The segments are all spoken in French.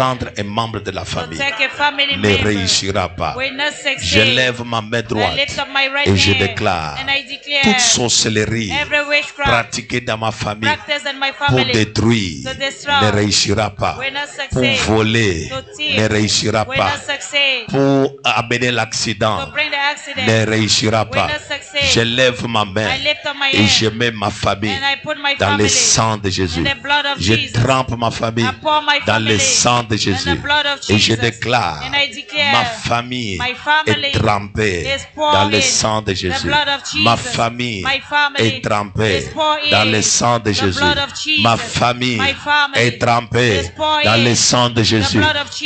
prendre un membre de la famille ne réussira pas. Je lève ma main droite et je déclare toute sorcellerie pratiquée dans ma famille pour détruire ne réussira pas. Pour voler ne réussira pas. Pour amener l'accident ne réussira pas. Je lève ma main et je mets ma famille dans le sang de Jésus. Je trempe ma famille dans le sang de Jésus. Et je déclare ma famille est trempée dans le sang de Jésus. Ma famille est trempée dans le sang de Jésus. Ma famille est trempée dans le sang de Jésus.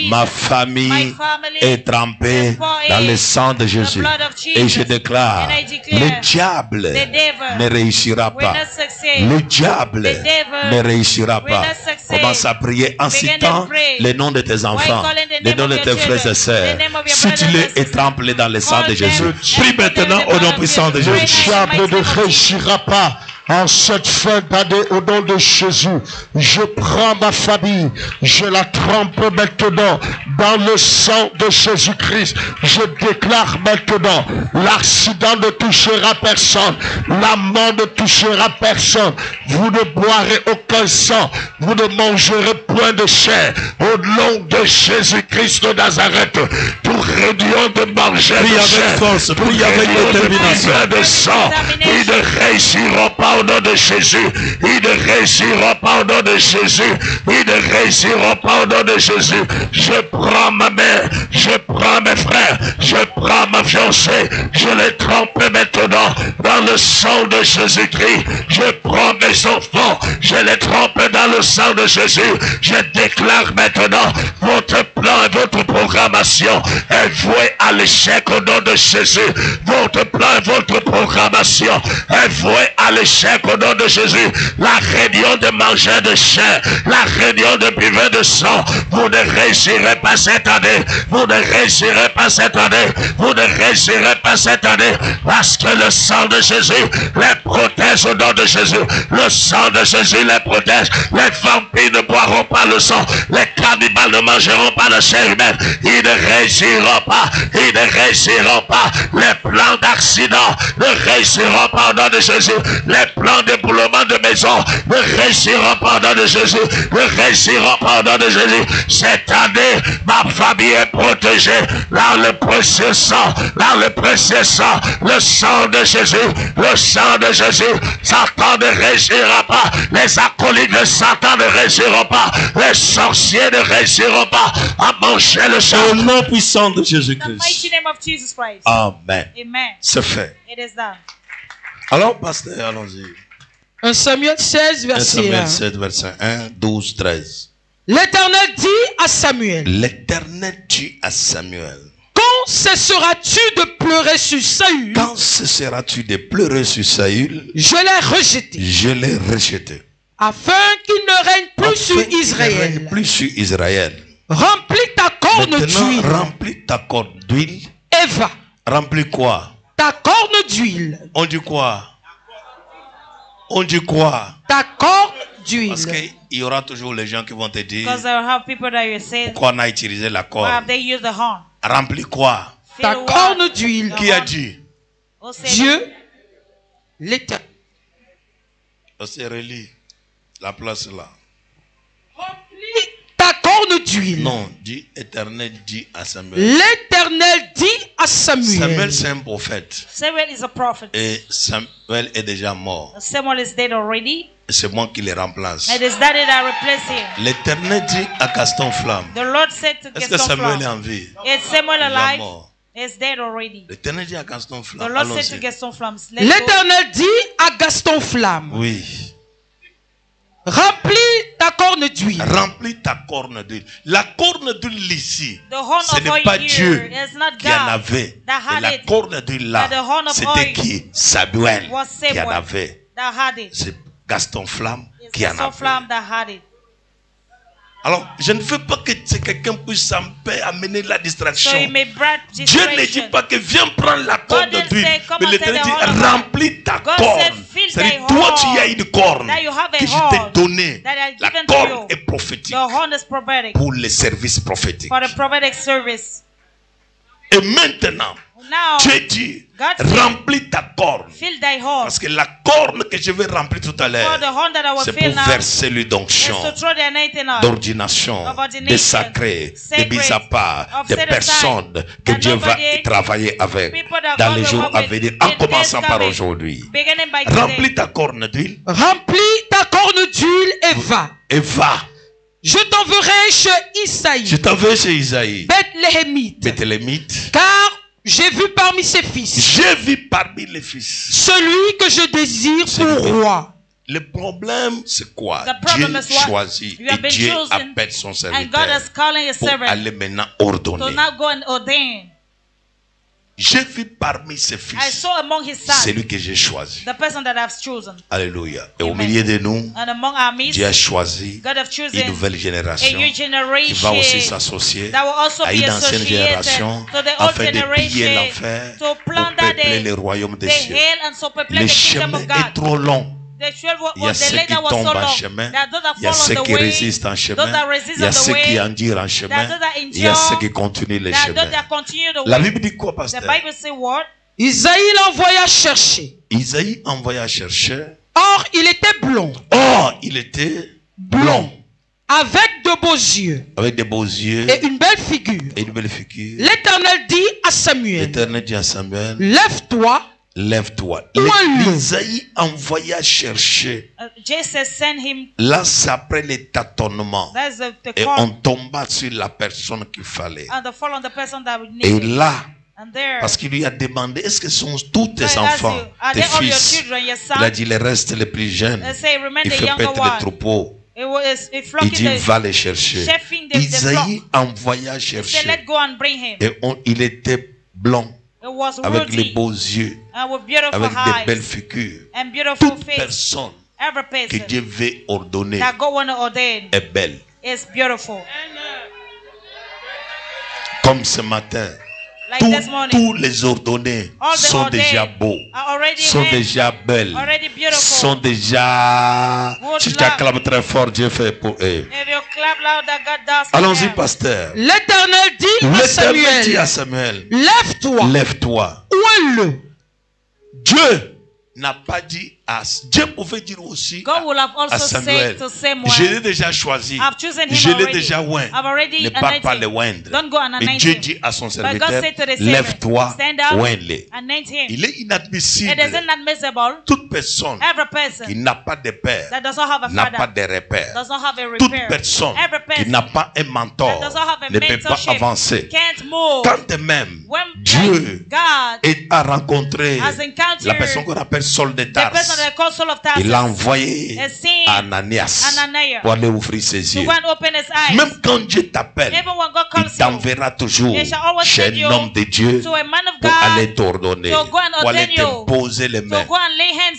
Ma famille est trempée dans le sang de Jésus. Et je déclare, le diable ne réussira pas. Le diable ne réussira pas. Commence à prier en citant les noms de tes enfants, les noms de tes frères et sœurs. Cite-les et trempe-les dans le sang de Jésus. Prie maintenant au nom puissant de Jésus. Le diable ne réussira pas. En cette fin d'année, au nom de Jésus, je prends ma famille, je la trempe maintenant dans le sang de Jésus-Christ. Je déclare maintenant, l'accident ne touchera personne, la mort ne touchera personne. Vous ne boirez aucun sang, vous ne mangerez point de chair. Au nom de Jésus-Christ de Nazareth, tout réunion de manger de chair, tout réunion de sang, ils ne réussiront pas. Au nom de Jésus, ils ne réussiront pas au nom de Jésus, ils ne réussiront pas au nom de Jésus. Je prends ma mère, je prends mes frères, je prends ma fiancée, je les trempe maintenant dans le sang de Jésus-Christ. Je prends mes enfants, je les trempe dans le sang de Jésus. Je déclare maintenant votre plan et votre programmation est vouée à l'échec au nom de Jésus. Votre plan et votre programmation est vouée à l'échec au nom de Jésus. La réunion de manger de chair, la réunion de buveur de sang, vous ne réussirez pas cette année. Vous ne réussirez pas cette année. Vous ne réussirez pas cette année. Parce que le sang de Jésus les protège au nom de Jésus. Le sang de Jésus les protège. Les vampires ne boiront pas le sang. Les cannibales ne mangeront pas la chair humaine. Ils ne réussiront pas. Ils ne réussiront pas. Les plans d'accident ne réussiront pas au nom de Jésus. Les plans d'éboulement de maison ne réussiront pas au nom de Jésus. Ne réussiront pas au nom de Jésus. Cette année, ma famille est protégée dans le précieux sang, dans le précieux sang, le sang de Jésus, le sang de Jésus. Satan ne réussira pas. Les acolytes de Satan ne réussiront pas. Les sorciers ne réussiront pas à manger le sang. Au nom puissant de Jésus-Christ. Amen. C'est fait. Alors, pasteur, allons-y. 1 Samuel 16, verset 1. 16, verset 1, 12, 13. L'Éternel dit à Samuel. L'Éternel dit à Samuel. Quand cesseras-tu de pleurer sur Saül? Quand cesseras-tu de pleurer sur Saül? Je l'ai rejeté. Je l'ai rejeté. Afin qu'il ne règne plus sur Israël. Plus sur Israël. Remplis ta corne d'huile. Remplis ta corne d'huile. Et va. Remplis quoi? Ta corne d'huile. On dit quoi? On dit quoi? Ta corne d'huile. Parce qu'il y aura toujours les gens qui vont te dire pourquoi on a utilisé la corne. Remplis quoi? Ta corne d'huile. Qui a dit? Dieu, l'Éternel. C'est relis la place là. Remplis ta corne d'huile. Non, dit Éternel dit à Samuel. L'Éternel dit à Samuel. Samuel c'est un prophète. Samuel is a prophet. Et Samuel est déjà mort. Samuel is dead already. C'est moi qui le remplace. It is that I replace him. L'Éternel dit à Gaston Flamme. The Lord said to Est-ce que Samuel est en vie? Is Samuel alive? Mort. Is dead already. L'Éternel dit à Gaston Flamme. The Lord said to Gaston Flamme. L'Éternel dit à Gaston Flamme. Oui. Remplis ta corne d'huile. Remplis ta corne d'huile. La corne d'huile ici, ce n'est pas Dieu qui en avait. Et la corne d'huile là, c'était qui? Samuel qui en avait. C'est Gaston Flamme qui en avait. Alors, je ne veux pas que quelqu'un puisse amener la distraction. Dieu ne dit pas que viens prendre la corne d'huile. Mais l'Éternel dit remplis ta corne. C'est-à-dire, toi tu as une corne que je t'ai donnée. La corne est prophétique pour les services prophétiques. Et maintenant, Dieu dit, remplis ta corne. Parce que la corne que je vais remplir tout à l'heure, c'est pour verser l'onction, d'ordination, de sacré, de mise à part, de personnes que Dieu va travailler avec dans les jours à venir, en commençant par aujourd'hui. Remplis ta corne d'huile. Remplis ta corne d'huile et va. Et va. Je t'enverrai chez Isaïe. Je t'enverrai chez Isaïe. Bethléemite. Car j'ai vu parmi ses fils. J'ai vu parmi les fils. Celui que je désire pour roi. Le problème, c'est quoi? Dieu choisit et Dieu appelle son serviteur pour aller maintenant ordonner. J'ai vu parmi ses fils celui que j'ai choisi. Alléluia. Et au milieu de nous, Dieu a choisi une nouvelle génération qui va aussi s'associer à une ancienne génération afin de piller l'enfer pour peupler le royaume des cieux. Le chemin est trop long. Il y a ceux qui tombent en chemin, il y a ceux qui résistent en chemin, il y a ceux qui endurent en chemin, il y a ceux qui continuent le chemin. La Bible dit quoi, pasteur? Isaïe l'envoya chercher. Isaïe envoya chercher. Or, il était blond. Or, il était blond. Avec de beaux yeux. Avec de beaux yeux. Et une belle figure. Et une belle figure. L'Éternel dit à Samuel. L'Éternel dit à Samuel. Lève-toi. Lève-toi. Isaïe envoya chercher. Là, c'est après les tâtonnements. Et on tomba sur la personne qu'il fallait. Et là, parce qu'il lui a demandé, est-ce que sont tous tes enfants, tes fils? Il a dit, les restes les plus jeunes. Il fait paître les troupeaux. Il dit, va les chercher. Isaïe envoya chercher. Et il était blond. Avec les beaux yeux, avec des belles figures. Toute personne que Dieu veut ordonner est belle. Comme ce matin, tous les ordonnés sont déjà beaux, sont déjà belles, sont déjà... Si tu acclames très fort, Dieu fait pour eux. Allons-y, pasteur. L'Éternel dit à Samuel, lève-toi. Lève-toi. Oins-le. Dieu n'a pas dit à... Dieu pouvait dire aussi à Samuel, je l'ai déjà choisi, je l'ai déjà oint, ne pas pas le oindre. Et Dieu dit à son serviteur, lève-toi, oins-le. Il est inadmissible. Toute personne qui n'a pas de père n'a pas de repère. Toute personne qui n'a pas un mentor ne peut pas avancer. Quand même Dieu a rencontré la personne qu'on appelle Saul de Tarse, il l'a envoyé à Ananias pour aller ouvrir ses yeux. Même quand Dieu t'appelle, il t'enverra toujours chez un homme de Dieu pour aller t'ordonner, pour aller te poser les mains.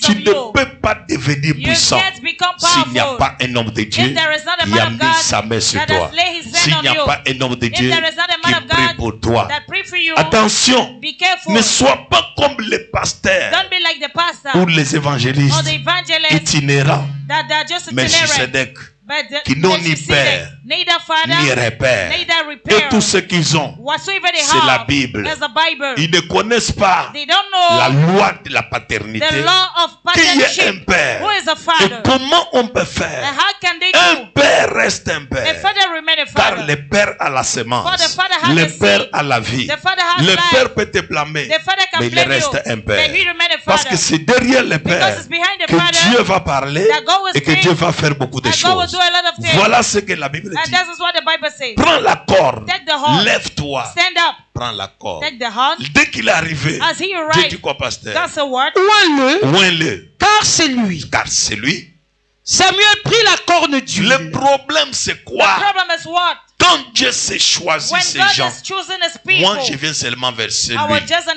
Tu ne peux pas devenir puissant s'il n'y a pas un homme de Dieu qui a mis sa main sur toi. S'il n'y a pas un homme de Dieu qui prie pour toi. Attention, ne sois pas comme les pasteurs ou les évangélistes itinérants, Melchisedec, qui n'ont ni père, ni repère. Et tout ce qu'ils ont, c'est la Bible. Ils ne connaissent pas la loi de la paternité. Qui est un père? Et comment on peut faire? Un père reste un père. Car le père a la semence. Le père a la vie. Le père peut te blâmer, mais il reste un père. Parce que c'est derrière le père que Dieu va parler et que Dieu va faire beaucoup de choses. Voilà ce que la Bible dit. Prends la corde, lève-toi, prends la corde. Dès qu'il est arrivé, Dieu dit quoi, pasteur? Oins-le, car c'est lui. Car c'est lui. Samuel prit la corne d'huile. Le problème, c'est quoi? Quand Dieu s'est choisi When ces God gens, has chosen his people, moi je viens seulement verser I will lui. just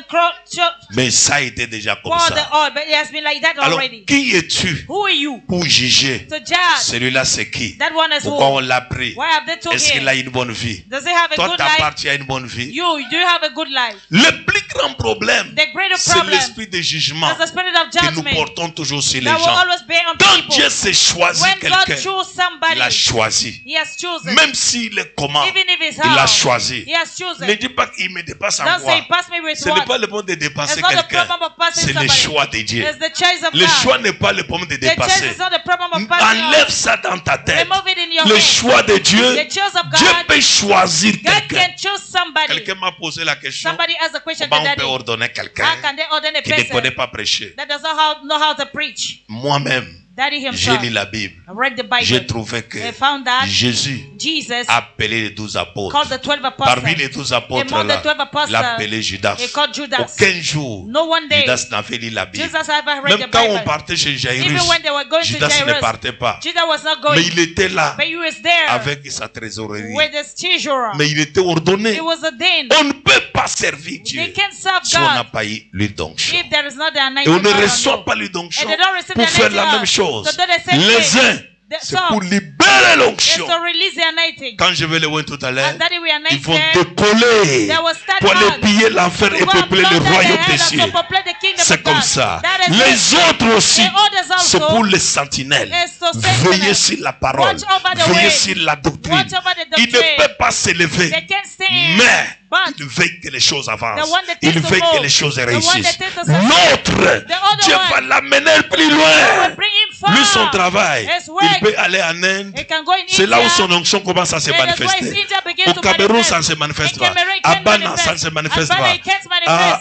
Mais ça a été déjà comme pour the ça. oil, but it has been like that Alors, already. qui es-tu Who are you pour juger? to judge? Celui-là c'est qui? That one is Pourquoi who? on l'a pris? Why have they took Est-ce qu'il him? a une bonne vie? Does he have a Toi, good ta life? part, tu as une bonne vie. You do you have a good life? Le plus grand problème, The greater c'est problem l'esprit de jugement is the spirit of que nous judgment portons toujours sur les that will gens. always be on Quand people. Dieu s'est choisi When God quelqu'un, chose somebody, il a choisi. He has chosen. Même s'il est comment, Even if it's il a how, choisi. He has chosen. Ne dis pas qu'il me dépasse en Don't quoi. say, pass me with Ce n'est what? pas le moment de dépasser It's not the quelqu'un. problem of passing C'est le somebody. choix de Dieu. It's the choice of Le God. choix n'est pas le moment de The choice dépasser. is not the problem of passing Enlève on. ça dans ta tête. Remove it in your Le hand. choix de Dieu, The choice of Dieu God. peut choisir God quelqu'un. can choose somebody. Quelqu'un m'a posé la question. Somebody asked a question Comment to on peut daddy. ordonner quelqu'un How can they ordain a qui ne connaît person pas prêcher? that does not know how to preach? Moi-même, Daddy j'ai himself lu la Bible. read the J'ai Bible. trouvé que They found that Jésus Jesus a appelé les 12 apôtres. called the 12 Parmi apostles. les 12 apôtres, Among là, the 12 apostles, il a appelé Judas. he called Judas. Aucun jour, No one day Judas n'avait lu la Bible. Jesus ever read Même the quand on Bible. partait chez Jairus, Even when they were going to Judas ne Jairus, partait pas. Judas was not going. Mais il était là But he was there avec sa trésorerie. with his treasurer. Mais il était ordonné. It was ordained. On ne peut pas servir Dieu They can't serve si on n'a God pas eu l'huile d'onction. if there is not the Et anointing on ne oil on reçoit you. pas l'huile d'onction And they don't receive pour the faire la anointing même oil. chose. So do the same Les thing. uns, c'est pour libérer l'onction. Is to release the anointing. Quand je vais le voir tout à l'heure, As Daddy we ils vont anointed, décoller they will start pour aller out piller l'enfer et to go and peupler le plunder the royaume des head cieux. and to populate the kingdom C'est of comme God. ça. That is Les it. autres aussi, The others also c'est pour les sentinelles. is to Veillez sentinel. sur la parole. Watch over the Veillez word. sur la doctrine. Watch over the Il doctrine. ne peut pas s'élever. They can't stand. Mais But il veille que les choses avancent. the one that Il takes the veille que move, les choses the one réussissent. that takes the L'autre, The other Dieu one, va l'amener plus will loin. bring him far. Lui, son travail, His work, il peut aller en Inde. he can go in C'est là où India. son onction commence à se And that's why manifester. India begins Au to Cameroun, manifest. ça ne se manifeste In pas. Cameroon, it À can't Bana, manifest. ça ne se manifeste At Bana, pas. it can't manifest.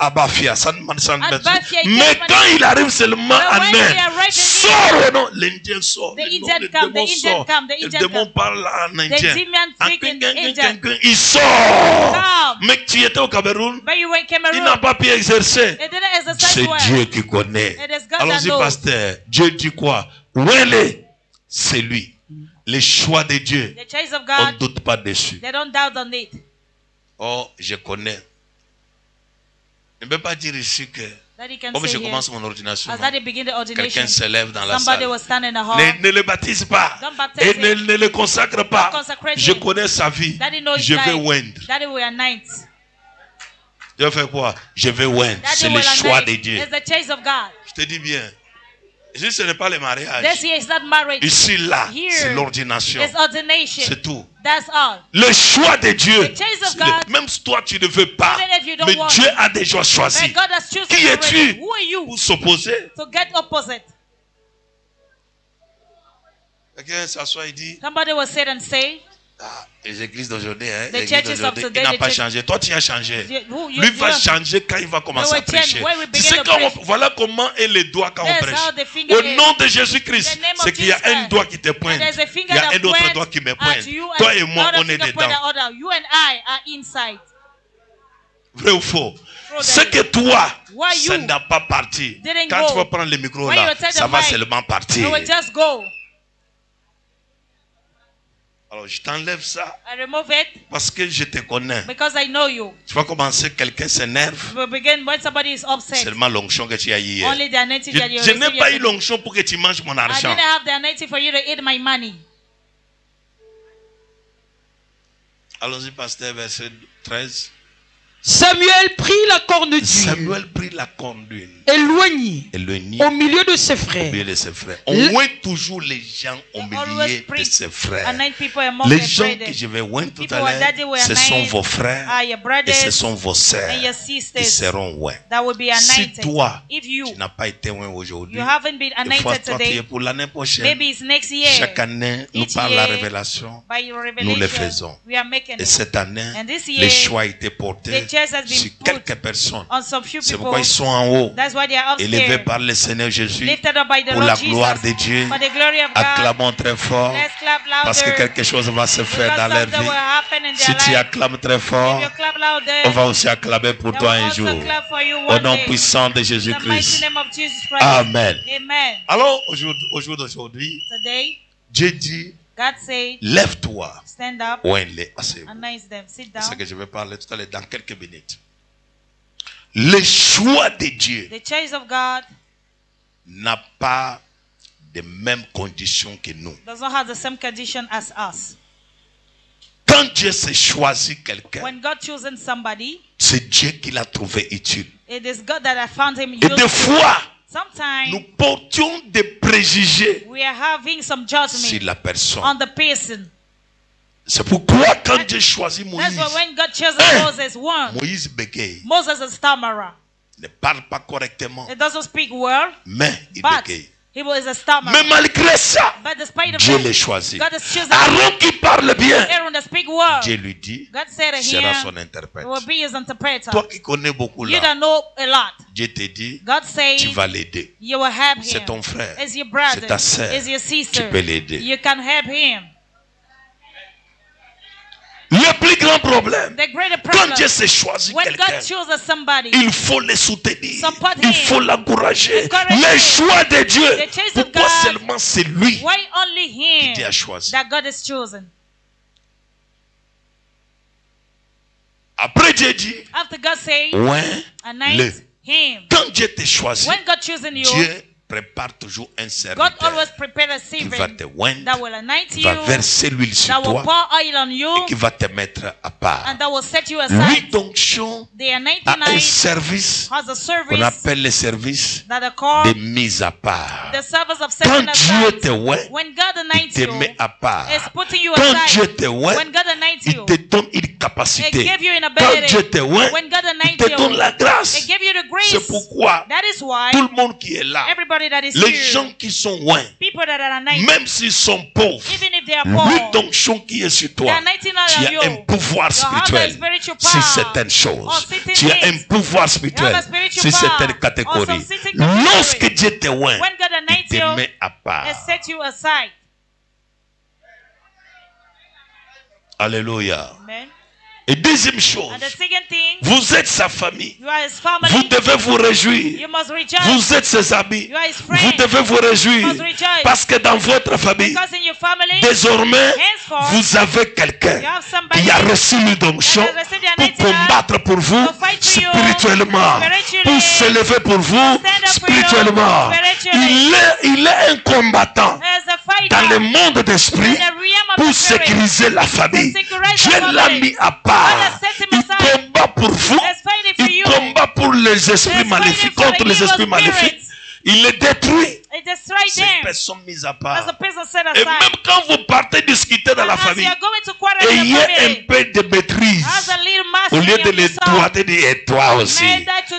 À Bafia, ça ne manifeste At pas. Bafia, it Mais can't quand il arrive seulement But en when he Inde, arrives in sort, non, l'Indien sort. The le Indian le come, démon the Indian sort. come, the Le Indian démon come. parle en indien. demon En speak in quin, quin, Indian. quin, quin, il sort. Come. Mais tu étais au Cameroun, But you were in Cameroon. il n'a pas pu exercer. It didn't exercise C'est well. Dieu qui connaît. It is God that Allons-y, knows. pasteur. Dieu dit quoi? Où elle est? C'est lui. Les choix de Dieu, The choice of on ne God, doute pas dessus. they don't doubt on it. Oh, je connais. Je ne peux pas dire ici que, That he can comme say je here, commence mon ordination, as that he begin the ordination, quelqu'un se lève dans la somebody salle. will stand in the hall. Ne le baptise pas. Don't baptize Et him. ne le consacre pas. Don't consecrate Je him. connais sa vie. Daddy knows his Je vais life. oindre. Daddy will anoint. Je vais faire quoi? Je vais oindre. Daddy C'est le will choix anoint. de Dieu. It's the choice of God. Je te dis bien. Ici, ce n'est pas le mariage. This here is not marriage. Ici, là, Here c'est l'ordination. It's ordination. C'est tout. That's all. Le choix de Dieu. The choice of c'est God. même si toi tu ne veux pas, Even if you don't mais want. Dieu a déjà choisi. But God has chosen Qui already. es-tu Who are you pour s'opposer? to get opposite? Quelqu'un s'assoit et dit, Somebody will sit and say, ah, les églises d'aujourd'hui, hein, The l'église churches of d'aujourd'hui, today, il n'a the pas church- changé. Toi, tu as changé. you- Lui va you- changer quand il va commencer à will change prêcher. when we Tu begin sais to quand preach. voilà comment est le doigt quand on That's prêche. how the finger Au is. nom de Jésus-Christ, The name of c'est qu'il y a Jesus un doigt qui te pointe. And there's a finger Il y a that un autre points doigt qui me at pointe. you and Toi et moi, other on est finger point dedans. at other. You and I are inside. Vrai ou faux? True, Ce that que toi, Why ça you n'a pas parti. didn't Quand go. tu vas prendre le micro When là, you take ça the va mic, seulement partir. You will just go. Alors je t'enlève ça I remove it parce que je te connais. because I know you. Tu vas commencer, quelqu'un s'énerve. We begin when somebody is upset. Seulement l'onction que tu as eu hier. Only the anointing that you Je n'ai receive pas eu yesterday. l'onction pour que tu manges mon I argent. didn't have the anointing for you to eat my money. Allons-y, pasteur, verset 13. Samuel prit la corne d'huile, Samuel prit la corne d'huile éloignit et le nid au milieu de ses au frères. milieu de ses frères. On oint toujours les gens au Always milieu de preach, ses frères. anoint people among Les their gens brethren. que je vais oindre tout People à who l'heure, daddy will ce sont anoint vos frères are your et brothers ce sont vos and sœurs your qui sisters seront oints. that will be Si anointed. toi, If you tu n'as pas été oint aujourd'hui, you haven't been il faut anointed toi qui es today, pour l'année prochaine. maybe it's next year. Chaque année, nous Each par la year, révélation, by your nous le revelation, faisons. we are making Et it. cette année, And this les year, choix ont été portés the church has been sur put quelques personnes. on some few C'est people. pourquoi ils sont en haut, That's why they are élevés upstairs, par le Seigneur Jésus, lifted up by the pour la Lord gloire de Jesus, Dieu. for the glory of God. Acclamons très fort, Let's clap parce que louder, quelque chose va se faire because dans leur something will vie. happen in Si their tu life. acclames très If fort, you clap louder, on va aussi acclamer pour they toi will un also jour. clap for you Au one nom day. puissant de In the mighty Jésus-Christ. name of Jesus Christ. Amen. Amen. Alors, au jour d'aujourd'hui, Today, Dieu dit, God said, lève-toi. stand up. C'est them. Sit ce down. que je vais parler tout à l'heure dans quelques minutes. Le choix de Dieu The choice of God n'a pas les mêmes conditions que nous. does not have the same condition as us. Quand Dieu s'est choisi quelqu'un, When God chosen somebody, c'est Dieu qui l'a trouvé utile. it is God that has found him Et des useful. fois, Sometimes nous portions des préjugés we are having some judgment sur la personne. on the person. C'est pourquoi quand Dieu choisit That's Moïse, why when God chose Moses, Moïse bégaye. Moses is stammerer. Ne parle pas correctement, It doesn't speak well, mais il but bégaye. he was a stammerer. Mais malgré ça, But despite of Dieu that, l'a choisi. God has chosen Aaron qui parle bien, Aaron to speak well. Dieu lui dit, God said to sera him, son interprète. will be his interpreter. Toi qui connais beaucoup You là, don't know a lot. Dieu te dit, God said tu vas l'aider. you will help him. C'est ton frère, It's your brother. c'est ta sœur. It's your Tu sister. peux l'aider. You can help him. Le plus grand problème, The greater quand problem, Dieu s'est choisi when quelqu'un, God chooses somebody, il faut le soutenir, Support il him. faut l'encourager. Encourage Le him. choix de Dieu, The choice of pourquoi God, seulement c'est lui why only qui him Dieu a choisi? that God has chosen? Après Dieu dit, After God said, ouais, anoint him. quand Dieu te choisit, When God chosen you, Dieu prépare toujours un God serviteur always prepared a qui va servant te oindre, that will anoint qui va you, verser l'huile sur that will toi pour oil on you, et qui va te mettre à part. and that will set you L'huile aside. d'onction The anointing a un oil service has a qu'on service appelle le service that are called de mise à part. the service of Quand setting Dieu aside. te oint, When God il anoints te you, met à part. it's putting you Quand Dieu aside. te oint, When God anoints il you, te donne une it capacité. gives you an Quand ability. Dieu te oint, When God il anoints te donne you, la grâce. it gives you the C'est grace. pourquoi That is why tout le monde qui est là, everybody that is les here, gens qui sont loin, people that are anointed, même s'ils sont pauvres, even if they are l'huile poor, d'onction qui est sur toi, the anointing oil tu on as you, un pouvoir you have a spirituel spiritual sur power certaines choses. on certain Tu as un things. pouvoir You spirituel have a spiritual sur power certaines on catégories. some certain categories. Lorsque Dieu te oint, When God il anoints te you, met à part. it sets you aside. Alléluia. Amen. Et deuxième chose, And the second thing, vous êtes sa famille. you are his Vous family. devez vous réjouir. You must rejoice. Vous êtes ses amis. You are his Vous friend. devez vous réjouir. must rejoice. Parce que dans votre famille, Because in your family, désormais, henceforth, vous avez quelqu'un you have somebody qui a reçu l'onction that has received the pour anointing oil combattre pour vous to fight for you spirituellement, spiritually, pour s'élever pour vous stand up for you spirituellement. spiritually. Il est un combattant as a fighter dans le monde d'esprit in the realm of pour the spirit. sécuriser la famille. To securize the Dieu l'a family. mis à God part. has set him Il aside. combat pour vous. Let's fight it for Il you. combat pour les esprits Let's maléfiques, fight it for contre the les evil esprits maléfiques. spirits. Il les détruit. It destroys Ces them. personnes mises à As part. a person set Et aside. même quand vous partez discuter dans la As famille, you are going to quarrel in the ayez un family, peu de maîtrise. as a little master Au lieu in de les yourself, doigter, et toi aussi. made that to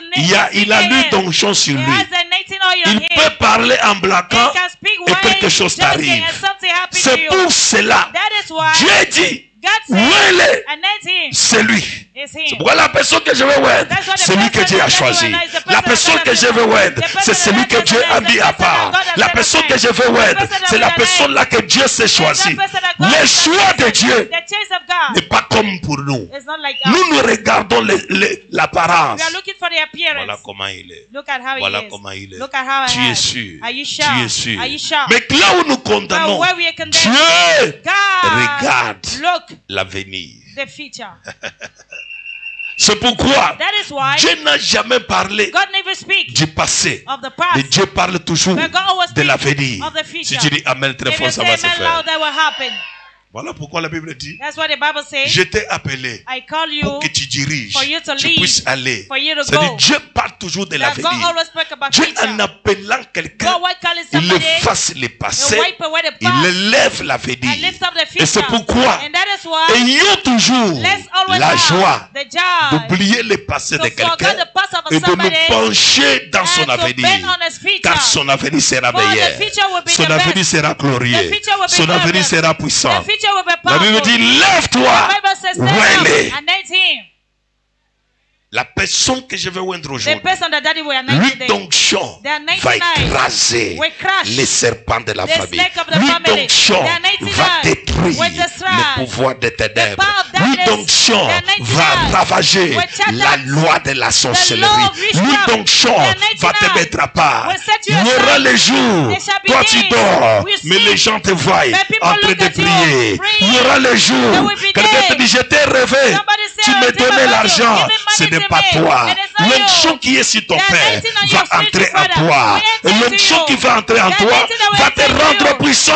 Il a lu d'onction sur He lui. has the anointing oil on Il him. peut parler en blaquant He can speak et while quelque chose joking t'arrive. and something happens to C'est you. pour cela. That is why Dieu dit, God où said, elle est, anoint him. c'est lui. It's C'est him. pourquoi la personne que je veux oindre, That's what the c'est lui que person Dieu a that choisi. God has La personne que je veux oindre, c'est celui que Dieu a mis à part. La personne que je veux oindre, c'est la personne là que Dieu s'est choisi. Le choix de Dieu The choice of God n'est pas comme pour nous. is not like us. Nous regardons l'apparence. We are looking for the appearance. Voilà comment il est. Look at how Voilà he is. comment il est. Look at how Tu he es is. sûr. Are you sure? Tu es sûr. Are you sure? Mais là où nous But condamnons, where we are condemned, Dieu God, regarde look l'avenir. the future. C'est pourquoi That is why Dieu n'a jamais parlé God never speaks du passé. of the Mais past. Dieu parle toujours But God always de speaks l'avenir. of the future. Si tu dis Amen très If fort, you ça say va se amen faire. loud, that will happen. Voilà pourquoi la Bible dit, That's what the Bible says. je t'ai appelé I call you pour que tu diriges, for you to tu lead, puisses aller. for you to C'est-à-dire go. Dieu parle toujours de That God l'avenir. always speak about Dieu future. en appelant quelqu'un, God, why calling il somebody? efface le passé, He'll wipe away the il past élève l'avenir. and lift up the future. Et c'est pourquoi, And that is why ayons toujours let's always la have joie the joy d'oublier le passé to de quelqu'un forget the past of et de somebody nous pencher dans son and to avenir. bend on his future. Car son avenir sera For the meilleur. future will be Son the avenir best. sera glorieux. The future will be Son avenir glorious. sera puissant. The future will be La Bible powerful. dit, lève-toi. The Bible says, Où stand elle up est. and anoint him. La personne que je vais oindre the aujourd'hui, person that daddy will anoint today, l'onction the anointing va knife écraser will crush les serpents de la the famille. snake of the family. L'onction The anointing va knife détruire will destroy le pouvoir des ténèbres. the power of darkness. L'onction The anointing va knife ravager will shut la down loi de la sorcellerie. law of witchcraft. L'onction The anointing va te knife mettre à part. will set you Il y aura aside. les jours, There shall be toi tu days dors, we mais sleep, les gens te voient but people en train look de at you prier. praying. Il y aura les There jours, will be quelqu'un te days. dit je t'ai rêvé, Somebody say, tu me "I dream donnais about you. l'argent, Give me money ce n'est to pas me. toi. It is not you. L'onction qui est sur ton The père anointing on va your spiritual entrer en father toi. will Et enter l'onction to qui you. va entrer en The toi anointing that will va te enter to rendre you. puissant.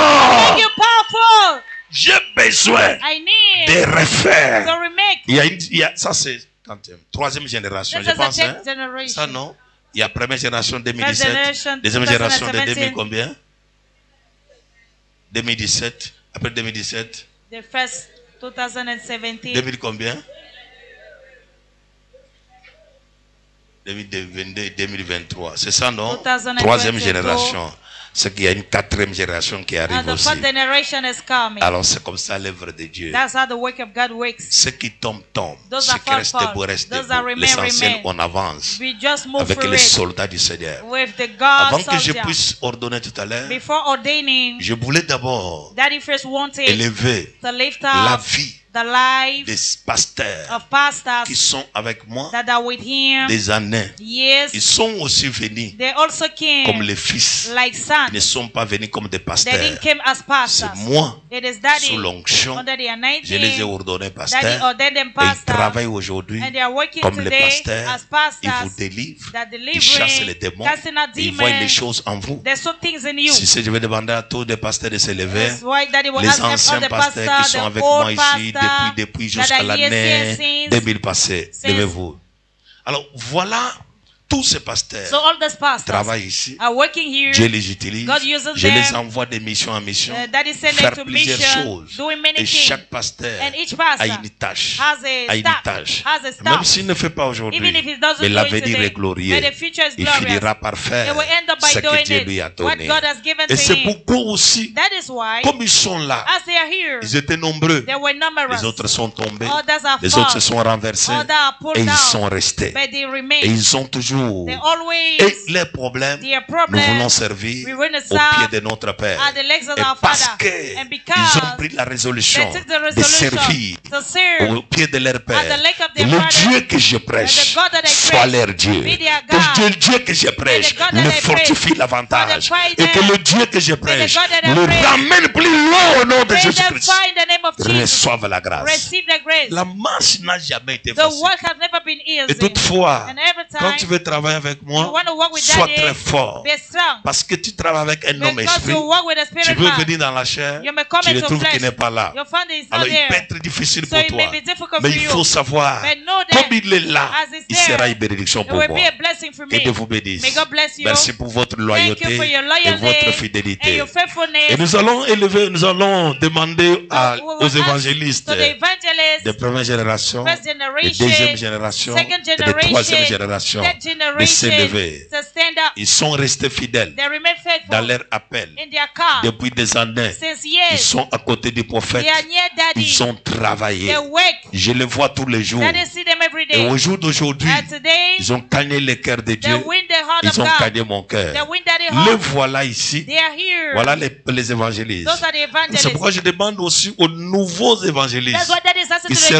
Make you powerful. J'ai besoin I need de refaire. to remake. Ça c'est troisième génération, This je is the pense. Hein? next generation. Ça non. Il y a première génération First 2017, generation, deuxième génération de 2017. 2000 combien? 2017, après 2017. The first 2017. 2000 combien? 2022, 2023. C'est ça non? 2022. Troisième génération. C'est qu'il y a une quatrième génération qui arrive And the aussi. fourth generation is coming. Alors c'est comme ça l'œuvre de Dieu. That's how the work of God works. Ce qui tombe, tombe. Those Ce that qui fall, reste fall. debout, reste Those that debout. remain, L'essentiel, remain. on avance We just move avec for les it soldats du Seigneur. with the God Avant que je soldier. puisse ordonner tout à l'heure, Before ordaining, je voulais d'abord Daddy first wanted élever to lift la up vie the life des pasteurs of pastors qui sont avec moi that are with him. des années. Yes, Ils sont aussi venus they also came comme les fils. like sons. Ils ne sont pas venus comme des They pasteurs. didn't come as C'est pastors. moi, It is Daddy sous l'onction, under the je les ai anointing. ordonnés Daddy pasteurs. ordained them Et ils pastors, travaillent aujourd'hui and they are working comme les today pasteurs. as Ils pastors vous délivrent. that Ils chassent les delivering, démons. casting out Ils voient les demons. choses en vous. There's some things in you. Si je vais demander à tous les pasteurs de se lever, That's why Daddy will les ask all anciens the pasteurs qui pastors, sont the avec moi old ici pastors depuis that jusqu'à are here l'année since 2000 passée, since- levez-vous. Alors voilà, tous ces pasteurs So all these pastors travaillent ici. are working here. Dieu les utilise. God uses Je them. les envoie de mission en mission. Daddy sent them Faire to plusieurs mission, choses. doing many Et things. chaque pasteur And each pastor a une tâche. has a A une staff, tâche. has a staff. Même s'il ne fait pas aujourd'hui, Even if he doesn't mais do it l'avenir today, est glorieux. but the future is Il glorious. finira par faire It will end up by ce que doing Dieu it, lui a what donné. God has given Et to c'est him. pourquoi aussi, That is why, comme ils sont là, as they are here, ils étaient nombreux. they were numerous. Les autres sont tombés. Others are Les autres se fallen. sont renversés. Others are pulled Et ils down. sont restés. But they Et remain. ils ont toujours. They always, Et les problèmes, their nous problem, voulons servir we want to au pied serve de notre Père. at the legs of Et our parce Father. qu'ils And because ont pris la résolution they took the de resolution servir to serve au pied de leur Père. at the leg of Que their le Father, Dieu que je prêche the God that I soit praise leur Dieu. be their Que God. le Dieu que je prêche God that le I fortifie praise davantage. for the Et que fighter. le Dieu que je prêche God that I le praise ramène plus loin au nom de May them Jésus-Christ. find the name of Jesus. Reçoivent la grâce. Receive the grace. La marche n'a jamais été The facile. work has never been easy. Et toutefois, And every time quand tu veux travailler avec you moi, want to work with sois Daddy, très fort. be strong. Parce que tu travailles avec un homme Because esprit. you work with a Tu spirit veux man. venir dans la chair, You may come tu le into trouves flesh. qu'il n'est pas là. Your father is not Alors il there. peut être difficile So pour it toi. may be difficult Mais for il you. faut savoir, But know that comme il est là, as he's il there, sera une bénédiction it pour will moi. be a blessing for Que me. Dieu vous bénisse. May God bless you. Merci pour votre Thank you loyauté for your et loyalty votre and fidélité. your faithfulness. Et nous allons élever, nous allons demander We will aux ask évangélistes to the evangelists, de première génération, first de generation, deuxième génération, second et de troisième generation, génération third de generation, s'élever. to stand up. Ils sont restés fidèles They remain faithful dans leur appel in their car depuis des années. since Ils years. sont à côté du prophète. They are near Daddy. Ils ont travaillé. They work. Je les vois tous les jours. Daddy see them every Et day. au jour d'aujourd'hui, And today, ils ont gagné le cœur de they Dieu. win the heart Ils of ont God. gagné mon They cœur. win Daddy Le heart. voilà ici. They are here. Voilà les évangélistes. Those are the C'est evangelists. pourquoi je demande aussi aux nouveaux That's évangélistes. what Daddy is asking Ils to the new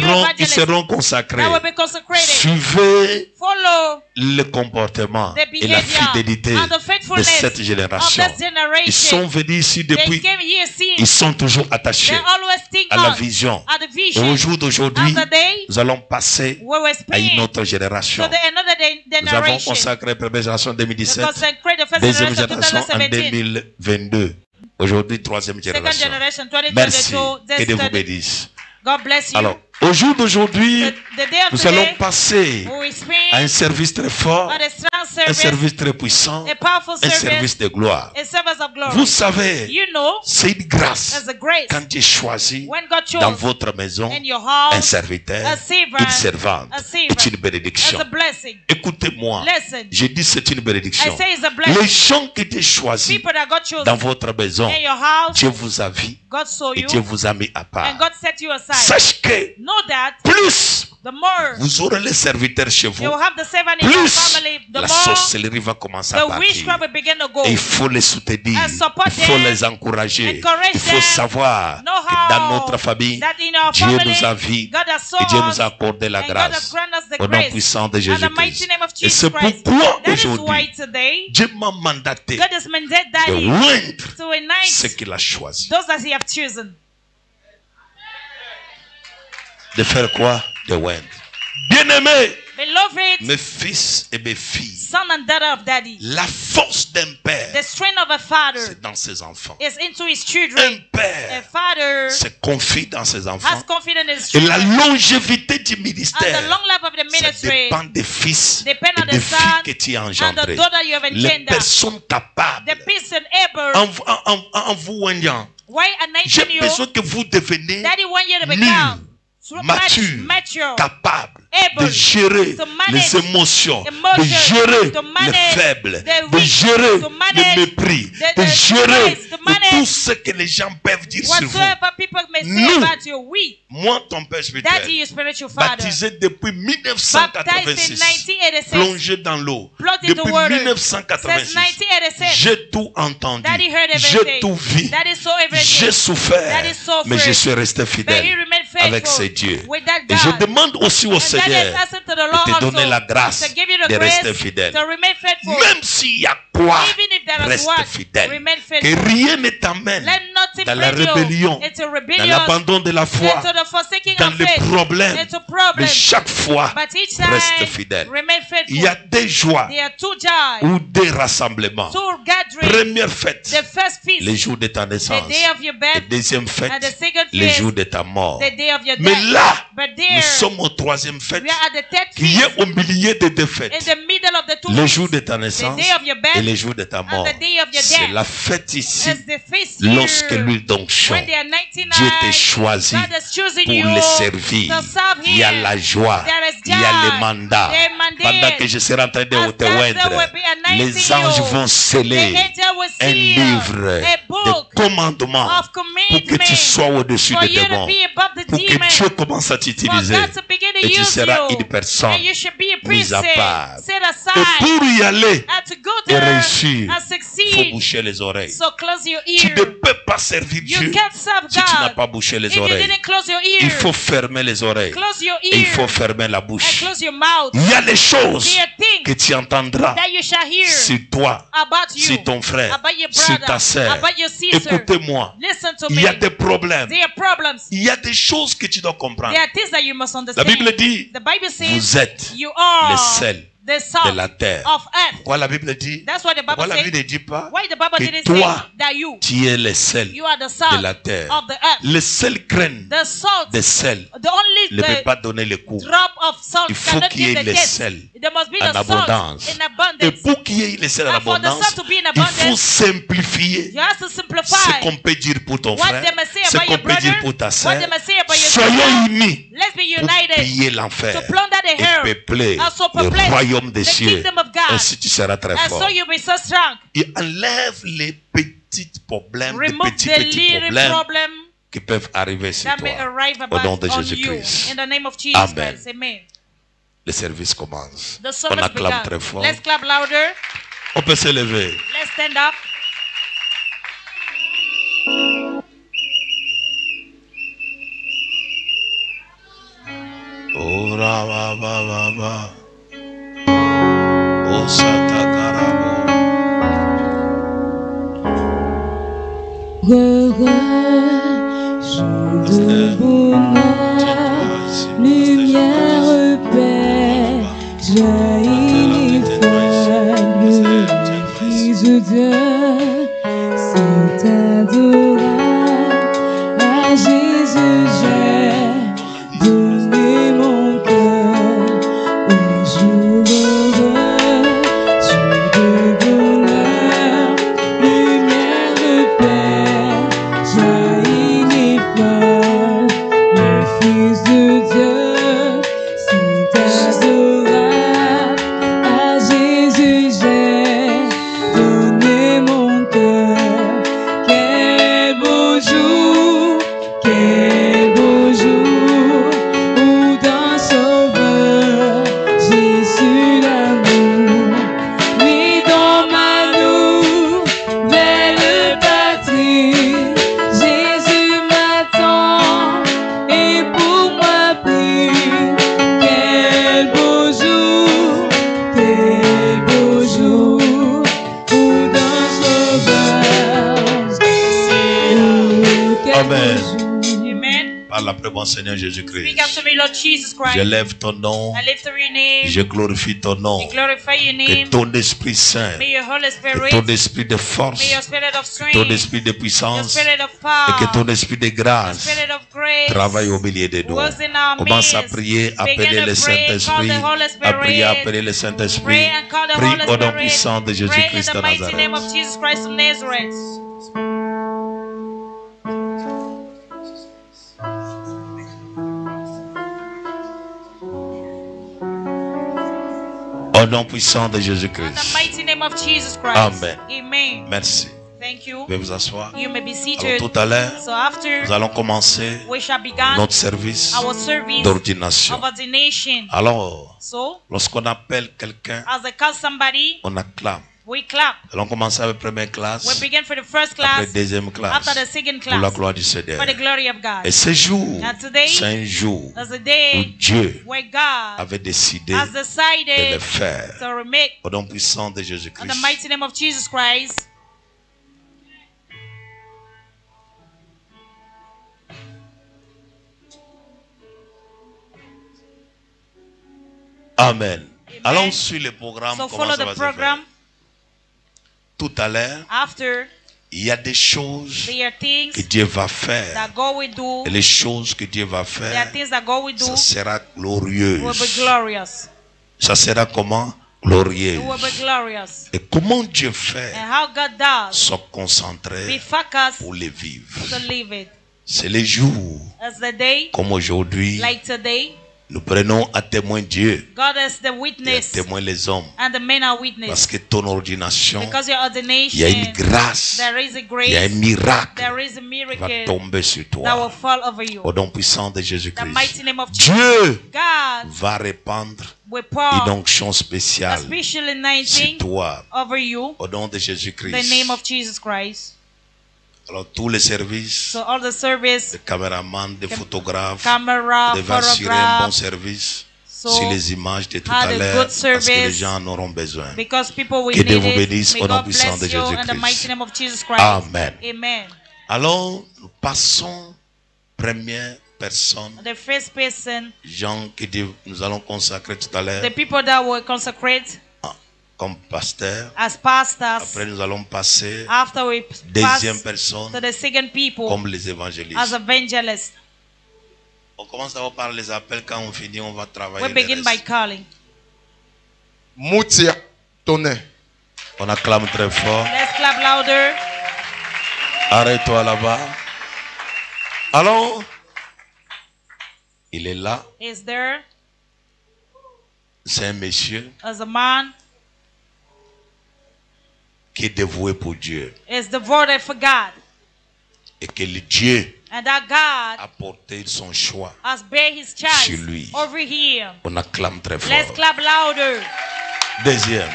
seront evangelists. consacrés. That will be consecrated. Suivez Follow le comportement the et la behavior fidélité and the de faithfulness cette of génération. this generation. Ils sont venus ici They depuis. came here seeing. Ils sont toujours attachés They always think à la on vision. at the Et vision. au jour d'aujourd'hui, Of the day, nous allons passer we will à une speak autre génération. to another Nous avons generation. consacré la première génération en 2017, Consecrate the first deuxième generation génération en 2017. 2022. Aujourd'hui, troisième Second génération. generation Merci. 2022. Que Dieu vous This bénisse. God bless you. Alors, au jour d'aujourd'hui, The day of nous allons today, passer we will speak à un service très fort, at a strong un service, service très puissant, a powerful un service, service de gloire. a service of glory. Vous savez, You know, c'est une grâce there's a grace quand Dieu choisit when God dans chose votre maison in your un house serviteur, a servant, une servante. a servant, C'est une as bénédiction. a blessing. Écoutez-moi, Listen, je dis c'est une I bénédiction. say it's a Les blessing. gens qui étaient choisis People that God chose dans votre maison, in your house, Dieu vous a vu God saw et you, Dieu vous a mis à part. and God set you aside. Sache que Know that plus the more vous aurez les serviteurs chez vous, you will have the servant in your plus family, the la more sorcellerie va commencer à the partir. witchcraft will begin to go. Et il faut les soutenir, And support il faut them, les encourager. encourage Il faut them, savoir know que dans how notre famille, that in our Dieu family, nous a vus God has saw et Dieu us, nous a accordé la and God has grâce granted us the au nom grace. puissant de In the mighty Jésus-Christ. name of Et Jesus c'est Christ. pourquoi That is why aujourd'hui, today Dieu m'a mandaté God has mandated de Daddy oindre to unite ce qu'il a choisi. those that He have chosen. De faire quoi? De oindre. Bien-aimés, Beloved, mes fils et mes filles, son and daughter of Daddy, la force d'un père, the strength of a father c'est dans ses enfants. is into his Un children. A père father se confie dans ses has enfants. confidence in his Et la children. longévité du And the ministère, long life of the ça ministry dépend des fils et depend on des the filles son que tu as and the engendrés. daughter you have Les engendered. personnes capables, The peace and able. en vous voyant, Why j'ai anointing you? besoin que vous deveniez Daddy want you to mûrs, become matures, capables able de gérer to manage les émotions, de emotions, gérer to les manage faibles, the de weak, gérer to le manage mépris, the de gérer disgrace, to manage tout ce que les gens peuvent dire sur vous. whatsoever people may say Nous, about you. We, Moi, ton père spirituel, Daddy, your spiritual father, baptisé depuis baptized in 1986, 1986, plongé dans l'eau. plugged into Depuis water. 1986, Since 1986, j'ai tout entendu, Daddy heard j'ai everything. tout vu, Daddy saw everything. j'ai souffert, Daddy suffered. mais je suis resté But he fidèle remained faithful avec ces dieux. with that Et je God. demande aussi au And Daddy Seigneur has asked to the de Lord te donner also la grâce to give you the de grace rester fidèle. to remain faithful. Même s'il y a quoi, Even if there is reste what, fidèle. remain Que faithful. rien ne t'amène Let nothing dans la bring you rébellion, into dans rebellion, l'abandon de la foi, into the forsaking dans of les faith, problèmes. into Mais problems. chaque fois, But each time, reste fidèle. remain faithful. Il y a des joies There are two joys, ou des rassemblements. two gatherings. Première fête, The first feast, les jours de ta the naissance. day of your Et birth, deuxième fête, and the second les feast, jours de ta mort. the day of your Mais death. là, But nous there, sommes au troisième fête, we are at the third qui feast, est au milieu des deux fêtes. in the middle of the two Le feasts, jour de ta the naissance day of your birth, et le jour de ta and mort. the day of your C'est death. la fête ici. As the feast here, Lorsque l'huile d'onction, when they are 99, Dieu t'a choisi God has chosen pour you les servir. to serve Il y a Him. la joie, There is il y a joy, les mandats. there are mandates. Pendant que je serai en train de As te God oindre, will be anointing les anges you, vont sceller the angel will un seal livre a de book commandements of pour que tu commitment sois au-dessus for des you to démons. be above the Pour que demon, Dieu commence à for t'utiliser. God to begin to Et tu use seras you, une personne and you should be a mise à priest part. set Et aside, pour y aller and to go et there réussir, and il faut succeed. boucher les oreilles. So close your Tu ne ear. peux pas servir You Dieu can't serve si tu n'as God pas bouché les if you oreilles. didn't close your Il ear. faut fermer les oreilles Close your et il ear faut fermer la and bouche. close your mouth. Il y a des choses There are que things tu entendras that you shall hear sur toi, about you, sur ton frère, about your sur brother, ta sœur. about your sister. Écoutez-moi, Listen to il me. y a des problèmes. There are problems. Il y a des choses que tu dois comprendre. There are things that you must La understand. Bible dit, The Bible says vous êtes you are le sel the de salt la terre. of earth. Pourquoi la Bible dit? That's what the Pourquoi Bible la Bible says. ne dit pas Why the Bible que didn't toi, say that tu es le sel you are the salt de la terre? of the earth. Le sel graine The salt, de sel the only ne peut the pas donner le coup. drop of salt Il faut cannot qu'il y give ait the le taste. sel There must be en the salt abondance. in Et abundance. pour qu'il y ait le sel en And for the abondance, salt to be in il faut abundance, simplifier you have to ce simplify qu'on peut dire pour ton what frère, they may say ce about qu'on your peut dire brother, pour ta what sœur. they may say about your Soyons sister. unis Let's be pour united piller l'enfer to plunder the et hell peupler and so le perplex royaume des the cieux. kingdom of God. Ainsi tu seras très And fort. so you'll be so strong. Il enlève les petits problèmes, les Remove petits the little problèmes problem qui peuvent arriver sur that may toi. arrive Au nom about de on Jésus-Christ. you. In the name of Jesus Amen. Christ. Amen. Le service commence. The On service acclame began. très fort. Let's clap louder. On peut se lever. Let's stand up. Oh, ra, ba, ba. Oh, satakarabo. Jour de bonheur, lumière, paix, jaillit faible, Fils de Dieu, c'est adorable, à Jésus j'ai donné mon cœur, au jour heureux, jour de bonheur, lumière de paix, jaillit folle, le Fils de Dieu, c'est adorable, à Jésus j'ai donné mon Parle après mon Seigneur Jésus-Christ. Speak after me, Lord Jesus Christ. J'élève ton nom. I lift up your name. Je glorifie ton nom. I glorify your Que name. ton Esprit Saint, May your Holy que Spirit, ton esprit de force, may your spirit of que strength, ton esprit de your puissance spirit of et power, que ton esprit de your grâce spirit of grace, travaille au milieu de nous. was in our Commence à midst. prier, Begin appeler to le pray, call Saint-Esprit, the Holy à prier, Spirit. appeler le Saint-Esprit. Pray and call the Prie Holy au nom Spirit. puissant de Pray in Jésus-Christ the de mighty Nazareth. name of Jesus Christ of Nazareth. Au nom puissant de In the Jésus-Christ. mighty name of Jesus Christ. Amen. Amen. Merci. Thank you. Vous pouvez vous asseoir. You may be Alors seated. tout à l'heure, So after nous allons commencer we shall begin notre service our service d'ordination. of ordination. Alors, So, lorsqu'on appelle quelqu'un, as I call somebody, on acclame. we clap. Allons commencer avec la première classe, We begin for the first après class, la deuxième classe, after the second pour la class, gloire du Seigneur. for the glory of God. Et ce jour, And today, c'est un jour There's a où day Dieu where God avait décidé has de le decided faire. to remake Au nom puissant de in the Jésus-Christ. mighty name of Jesus Christ. Amen. Allons sur le programme. So Comment follow ça va the se faire? program. Tout à l'heure, After, il y a des choses there are things que Dieu va faire. that God will do. Et les choses que Dieu va There are faire, things that God will do ça sera will be glorieuse. glorious. Ça sera comment? It will Glorieuse. be glorious. Et comment Dieu fait And how God does sont be concentrés focused pour les vivre. to live it. C'est les jours As the day, comme aujourd'hui, like today, nous prenons à témoin Dieu God is the et à witness témoin les hommes. and the men are Parce witness. que ton ordination, Because your il y a une ordination, grâce, there is a il y a un grace, miracle there is a qui va miracle tomber sur that will toi. fall over you. Au nom puissant de The Jésus-Christ. mighty name of Jesus. Dieu God va répandre will une pour onction a spéciale special sur anointing toi. over you. Au nom de The Jésus-Christ. name of Jesus Christ. Alors tous les services, So all the service, des caméramans, des photographes, camera, devaient assurer un bon photograph, service so sur les images de tout had à a l'heure good parce que les service, gens en auront besoin. because people will Que Dieu need vous it. bénisse May au nom God puissant bless de you in the Jésus-Christ. mighty name of Jesus Christ. Amen. Amen. Alors nous passons première personne, The first person, gens que nous allons consacrer tout à l'heure the people that will consecrate comme pasteur. as pastors. Après nous allons passer After we pass deuxième personne to the second people comme les as évangélistes. evangelists. On commence d'abord par les appels. Quand on finit, on va travailler We le begin by reste. calling. Moutia Tonnet. On acclame très fort. Let's clap louder. Arrête-toi là-bas. Alors, il est là. Is there C'est un monsieur as a man qui est dévoué pour Dieu. is devoted for God, Et que le Dieu and that God a porté son choix. has bear His choice Sur lui. over him. On acclame très fort. Let's clap louder. Deuxième.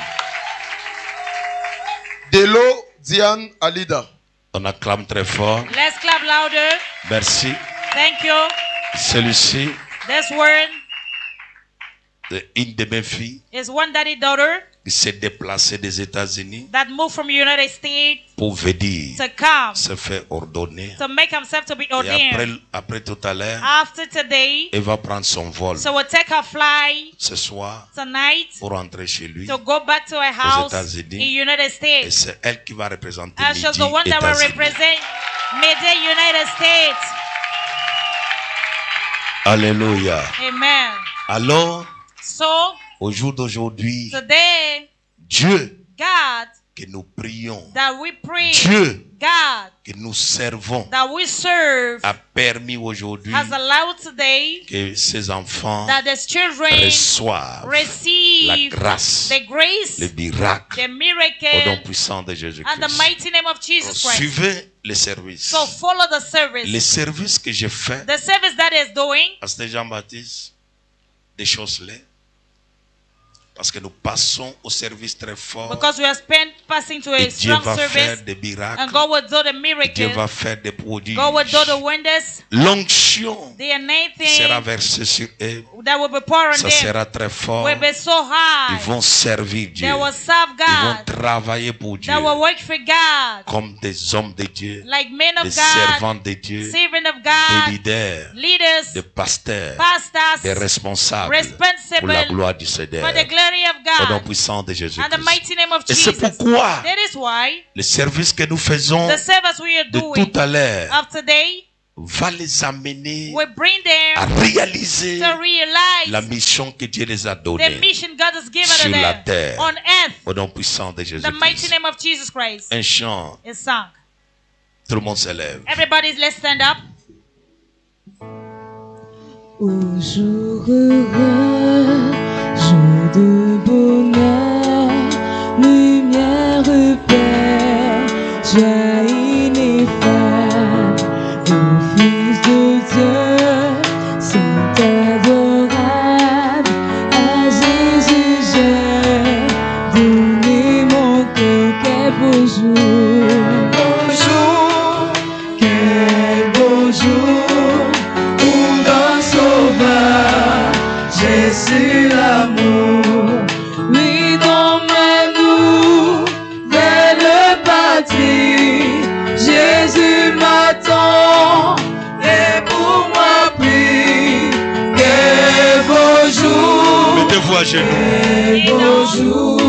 Delo Diane Alida. On acclame très fort. Let's clap louder. Merci. Thank you. Celui-ci, This word c'est une de mes filles is one daddy daughter qui s'est déplacée des États-Unis that moved from the United States pour venir to come se faire ordonner. to make himself to be Et ordained. après tout à l'heure, After today, elle va prendre son vol so we'll take her flight ce soir tonight pour rentrer chez lui. to go back to her house in États-Unis. United Et States. c'est elle qui va représenter And she's the Midi one that will États-Unis. represent Midi United States. Alléluia. Amen. Alors, So au jour d'aujourd'hui, today, Dieu God, que nous prions, that we pray, Dieu God, que nous servons, that we serve, a permis aujourd'hui has allowed today que ces enfants that the children reçoivent la receive grâce, the grace, le miracle, the au nom miracle, puissant de and the Jésus-Christ. mighty name of Jesus Christ. Suivez le service. So follow the service. Le service que j'ai fait, The service that is doing, Pasteur Jean-Baptiste, des choses-là, Parce que nous passons au service très fort. Because we are passing to a Et Dieu strong va faire service. des miracles. And God will do the Dieu va miracles. faire des prodiges. God will do the wonders. L'onction The anointing sera versée sur eux. that will be poured on Ça them sera très fort. will be so Ils high. vont servir Dieu. They will serve Ils vont God. travailler pour Dieu. They will work for God. Comme des hommes de Dieu. Like men of Des God. servants de Dieu. Servants of Des God. leaders. Leaders. Des pasteurs. Pastors. Des responsables. Responsible Pour la gloire du Seigneur. for the glory of Au nom God. puissant de Jésus. And the mighty name of Et c'est Jesus. pourquoi That is why le service que nous faisons the service we are de doing tout à l'heure of today va les amener will bring à them réaliser to realize la mission que Dieu les a the donnée mission God has given sur to la them terre. on earth. Au nom puissant de Jésus. The mighty name of Jesus Christ Un chant, is sung. tout le monde se lève. Everybody, let's stand up. Au jour heureux, jour de bonheur, lumière Père, jaillit ineffable, au Fils de Dieu, Saint adorable, à Jésus j'ai donné mon cœur, quel beau jour. Bonjour, quel beau jour. Jésus l'amour, lui dans ma nouvelle patrie. Jésus m'attend et pour moi prie. Quel beau jour, Mettez-vous à genoux. quel beau jour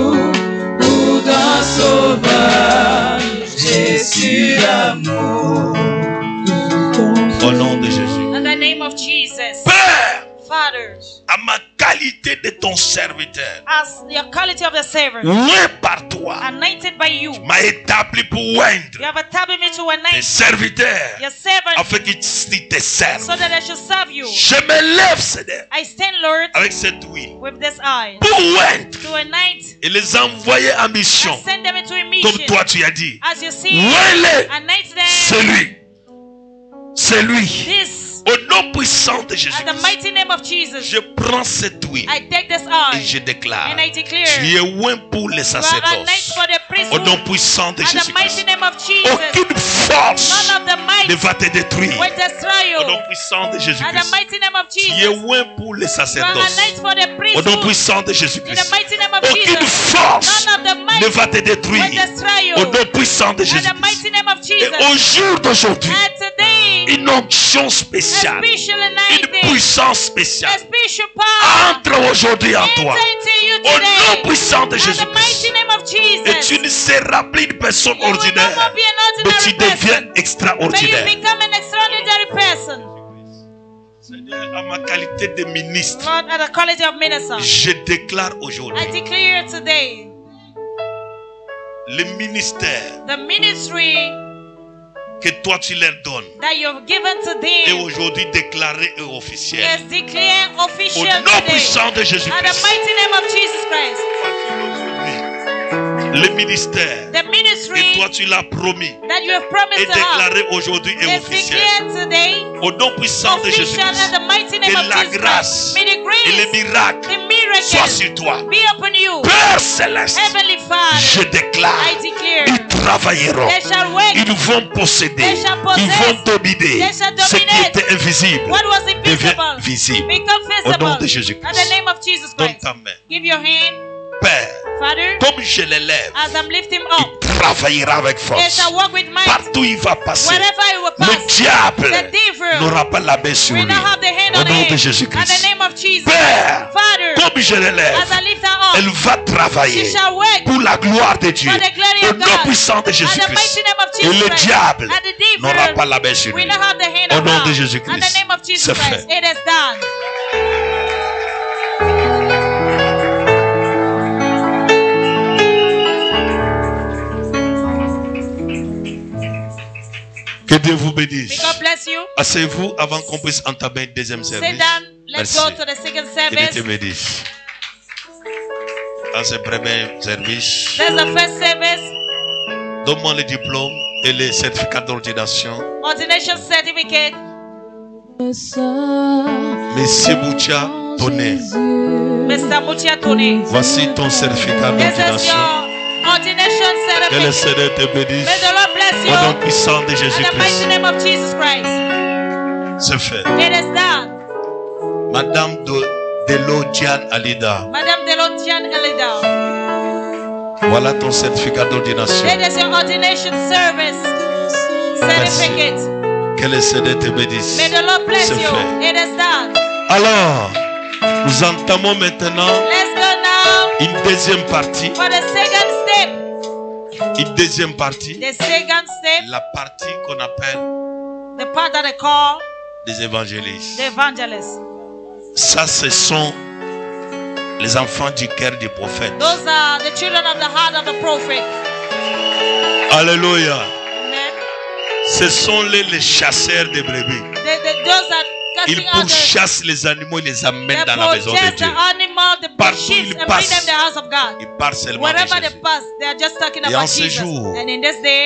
pour d'un sauveur. Jésus l'amour. Au nom de Jésus. In the name of Jesus. Père, Father, à ma qualité de ton serviteur, as the quality of the servant, loin par toi, anointed by you, m'a établi pour you oindre have established me to tes anoint serviteurs your servant afin qu'ils te servent. so that I should serve you. Je me lève, Seigneur, I stand, Lord, avec cette huile with this oil pour oindre to anoint et les envoyer en mission. and send them into a Comme mission. toi tu as dit. As you see, Oins-les. anoint them. C'est lui. C'est lui. This, Au nom puissant de Jésus. at the mighty name of Jesus, Je prends cette huile I take this et oil je déclare. and I declare, Tu es oint pour les you are sacerdoces. anointed for the Au nom priesthood. puissant de At the Jésus. mighty name of Jesus, Aucune force none of the ne might va te détruire. will destroy Au nom you. puissant de At the Jésus-Christ. mighty name of Tu es Jesus, oint pour les you are sacerdoces. anointed for the Au nom priesthood. puissant de In the Jésus-Christ. mighty name of Aucune Jesus, force none of the ne might va te will détruire. destroy you. Au nom puissant de At the Jésus-Christ. mighty name of Et Jesus, au jour d'aujourd'hui, and today, une onction a spéciale, special une anointing, puissance a spéciale special power, entre aujourd'hui en toi. enter into you Au nom today. puissant de At the mighty Jésus-Christ. name of Et tu Jesus, ne seras plus une personne you will no more ordinaire, be an mais tu ordinary deviens person, but you extraordinaire. become an extraordinary person. Seigneur, à ma qualité de ministre, Lord, at the quality of minister, je déclare I aujourd'hui declare today, le ministère the ministry que toi tu leur donnes that you have given to est them aujourd'hui déclaré et officiel. is declared Au official nom today. puissant de At the Jésus-Christ. mighty name of Jesus Christ, Le ministère the que ministry toi tu l'as promis that you have est promised to us déclaré aujourd'hui et is officiel. declared today Au nom puissant de official Jésus-Christ. at the mighty name Que of la Jesus grâce Christ. May the et les grace, miracles the soient miracle sur toi. be upon you. Père céleste, Heavenly je Father, déclare, I declare, ils travailleront. they shall work Ils vont posséder, They shall ils possess. vont dominer. They shall Ce qui dominate. était invisible what was devient invisible visible. become Au nom visible. de Jésus-Christ. At the name of Jesus Donne Christ. ta main. Give your hand, Père, Father, comme je l'élève, as I'm lifting up. il travaillera avec They force. shall walk with might. Partout où il va passer, Wherever I will le pass, diable the devil n'aura pas la main sur will lui. not have the hand Au on nom de him. At Jésus-Christ. the name of Jesus. Père, Father, comme je l'élève, as I lift her elle up, va travailler she shall work pour la gloire de Dieu. for the glory Au of nom God. puissant de At the Jésus-Christ. mighty name of Et Jesus le Christ. diable At the devil n'aura pas la main sur will lui. not have the hand Au on nom her. de At Jésus-Christ. the name of Jesus C'est Christ. fait. It is done. Que Dieu vous May bénisse. God bless you. Asseyez-vous avant qu'on puisse entamer le deuxième Sit service. down. Let's Merci. go to the second Que Dieu te service. bénisse. Dans ce premier service, That's the first service. donne-moi le diplôme et les certificats d'ordination. Ordination certificate. Monsieur Boucha Tonnet. Voici ton certificat d'ordination. Que le Seigneur te bénisse. Au nom puissant de Jésus-Christ. C'est fait. Madame Delodian Alida. Voilà ton certificat d'ordination. Merci. Que le Seigneur te bénisse. C'est fait. Alors, nous entamons maintenant une deuxième partie. Une deuxième partie. La partie qu'on appelle des évangélistes. Ça, ce sont les enfants du cœur du prophète. Those are the children of the heart of the prophet. Alléluia. Ce sont les chasseurs de brebis. Ils pourchassent les animaux et les amènent dans la maison de Dieu. Partout ils passent, ils parlent seulement de Jésus. Et en ce jour,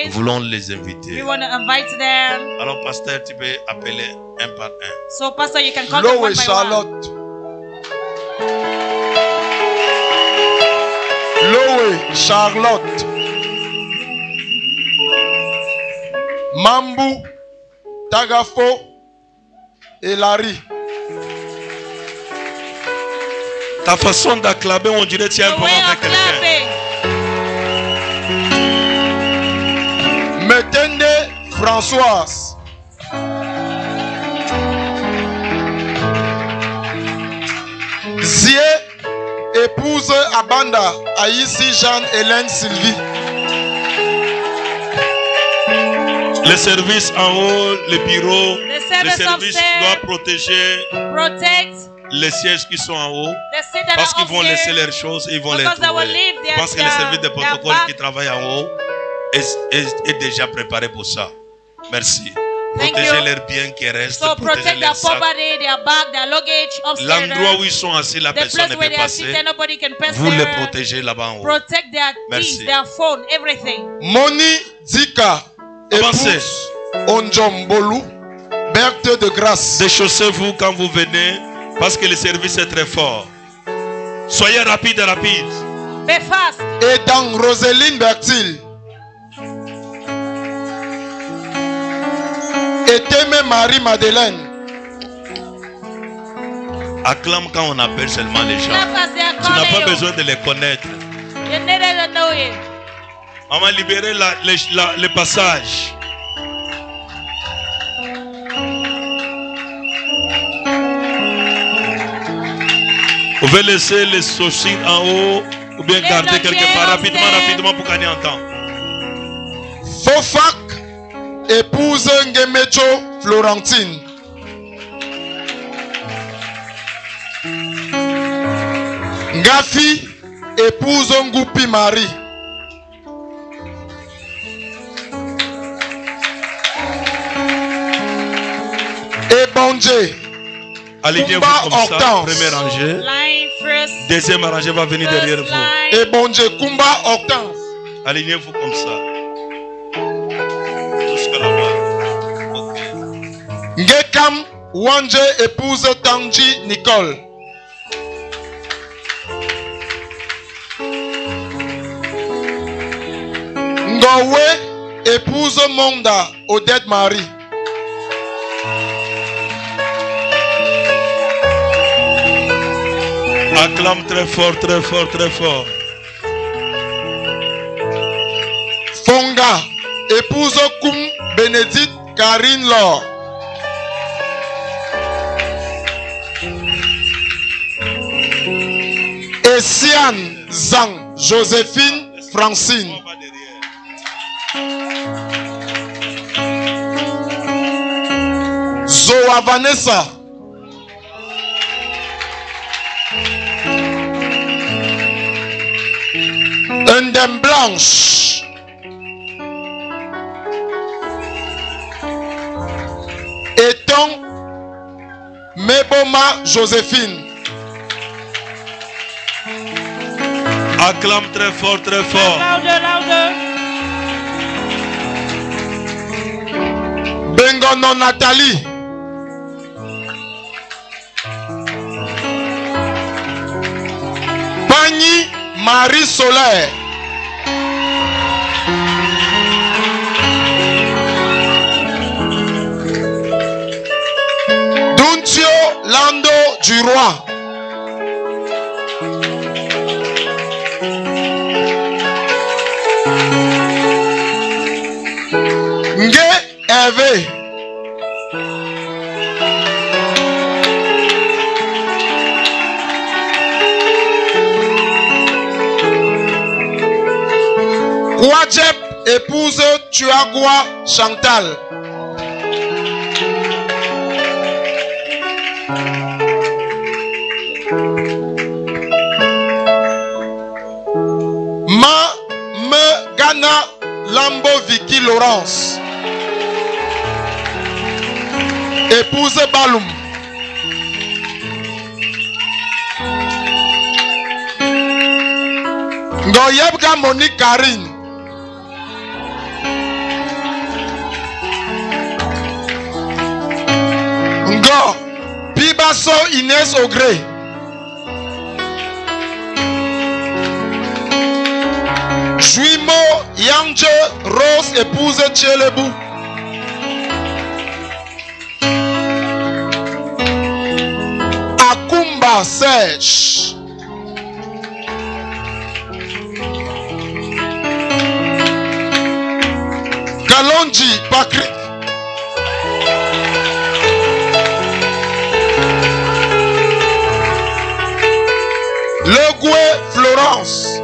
nous voulons les inviter. Alors, pasteur, tu peux appeler un par un. So, pastor, you can call them one by Charlotte. Loé Charlotte. Mambu Tagafo et Larry. Ta façon d'acclamer, on dirait que tu as un problème avec quelqu'un. Metende Françoise. Zie, épouse Abanda, Aïssi Jeanne-Hélène Sylvie. Le service en haut, le bureau, le service doit protéger les sièges qui sont en haut, parce qu'ils vont laisser leurs choses et ils vont les trouver. Je pense que le service de protocole qui travaille en haut est déjà préparé pour ça. Merci. Protéger leurs biens qui restent, protéger leurs sacs. L'endroit où ils sont assis, la personne ne peut passer. Vous les protégez là-bas en haut. Merci. Moni Dika, épouse Onjombolu, Berthe de grâce. Déchaussez-vous quand vous venez, parce que le service est très fort. Soyez rapide. Be fast. Et dans Roseline Bertil. Et Témé Marie-Madeleine. Acclame quand on appelle seulement les gens. Tu n'as pas besoin de les connaître. On va libérer le passage. Vous pouvez laisser les sourcils en haut ou bien garder quelque part rapidement pour gagner en temps. Fofak, épouse Ngemecho Florentine. Ngafi, épouse Ngoupi Marie. Et Bonje. Alignez-vous comme ça, première rangée. Deuxième rangée va venir derrière vous. Et Bonje, Kumba Hortense. Alignez-vous comme ça. Jusqu'à là-bas. Ok. Ngekam Wanje, épouse Tanji Nicole. Ngowe, épouse Monda Odette Marie. Acclame très fort. Fonga, épouse Koum Bénédicte Karine Laure. Et Sian Zhang Joséphine Francine. Zoa Vanessa. Undem Blanche. Eton Meboma Joséphine. Acclame très fort. Louder. Bengono Nathalie. Marie Solaire. Duntio Lando du Roi. Nge Hervé. Kouadjep épouse Tuagua Chantal. Gana Lambo Vicky Laurence. Épouse Baloum. Ngoyebga Monique Karine. Ngo Pibasso Inès Ogré. Juimo Yangje Rose épouse Tchelebou. Akumba Serge. Kalonji Patrick. Legoué Florence.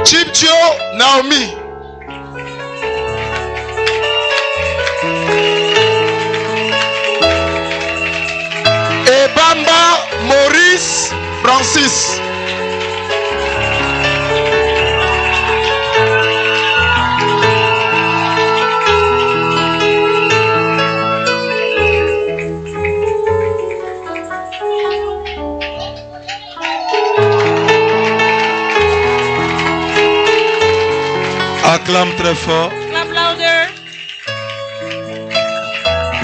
Chiptio Naomi. Ebamba Maurice Francis. Acclame très fort. Clap louder.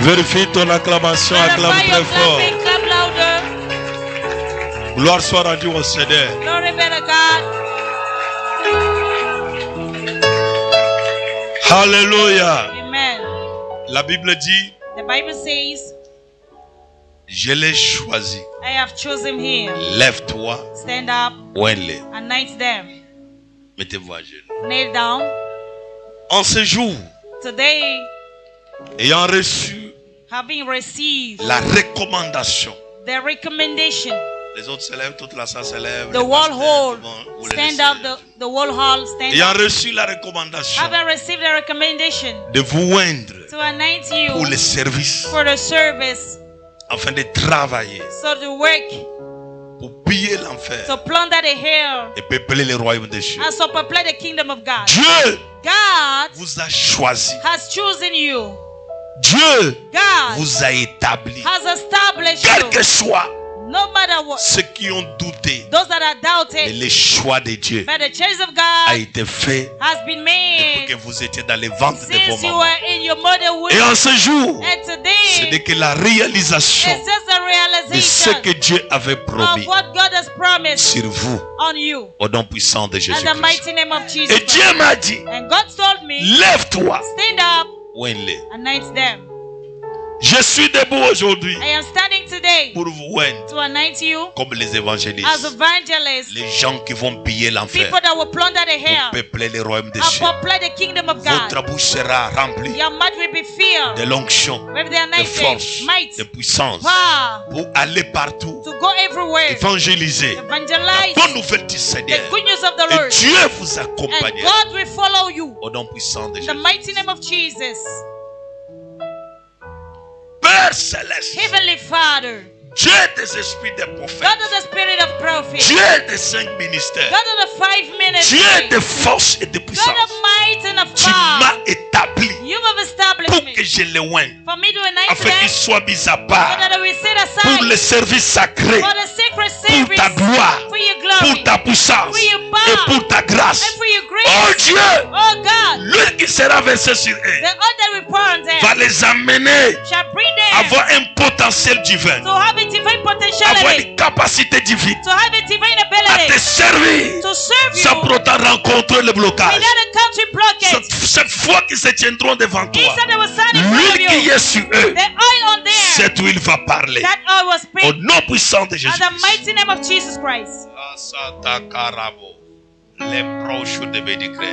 Vérifie ton acclamation. Acclame très fort. Clap louder. Gloire soit rendue au Seigneur. Glory be to God. Alléluia. Amen. La Bible dit, The Bible says, je l'ai choisi. I have chosen him. Lève-toi. Stand up. Ouin-les. Anoint them. Mettez-vous à genoux. Kneel down. En ce jour, Today, ayant reçu having received la recommandation, the recommendation, les autres se lèvent, toute la salle se lève. the whole hall, stand up, the whole hall, stand Ayant up. reçu la recommandation Having received the recommendation de vous oindre to anoint pour you le service, for the service, afin de travailler, so to work, pour piller l'enfer to plunder the hell, et peupler le royaume des cieux. and so perplay the kingdom of God. Dieu God vous a choisi. has chosen you. Dieu God vous a établi. has established Quel que you. soit No matter what, ceux qui ont douté, those that are mais doubted, le choix de Dieu but the choice of a God été fait has been depuis que made vous étiez dans les ventres de vos since you mamans. were in your mother Et womb. en ce jour, And ce today, n'est que la réalisation it's just a de ce realization que Dieu avait of promis what God has promised sur vous, on you. au nom puissant de In the Jésus-Christ. mighty name of Jesus. Et Dieu m'a dit, And God told me, lève-toi, stand up, oins-les. anoint them. Je suis debout aujourd'hui I am standing today pour vous oindre to anoint you comme les as évangélistes, evangelists, les gens qui vont piller l'enfer people that will plunder the pour hell peupler les royaumes des and cieux. populate the kingdom of Votre God. bouche sera remplie Your mouth will be filled de l'onction, with the de anointing, force, might, de puissance power, pour aller partout, to go everywhere, évangéliser la evangelize bonne nouvelle du Seigneur. the good news of the Et Lord. Dieu vous And accompagnera God will follow you. au nom puissant de In the Jésus. mighty name of Jesus. Père céleste, Heavenly Father, Dieu des esprits des prophètes, God of the spirit of prophets, Dieu des 5 ministères, God of the 5 ministries, Dieu de force et de God puissance, of might and of tu power, m'as établi you have established pour me que je les oigne, for me to anoint afin them qu'ils soient mis à so part that we set pour aside le service sacré, for the sacred pour service, ta gloire, for your glory, pour ta puissance for your power, et pour ta grâce. and for your Oh grace. Dieu, Oh God, l'huile qui sera versée sur eux the oil that we pour on them va les amener shall bring à them avoir un potentiel potentiel divin. To have a divine potentiality. Avoir une capacité divine. To have a divine À ability. te servir. To serve you. Sans pour autant rencontrer le blocage. Without encountering blockage. Cette foi qui se tiendront devant toi. He said they will stand in front of L'huile qui you. est sur eux. The oil on there. Cette huile va parler. That oil was Au speak. nom puissant de In Jésus. the mighty name of Jesus Christ. Les proches devaient déclarer.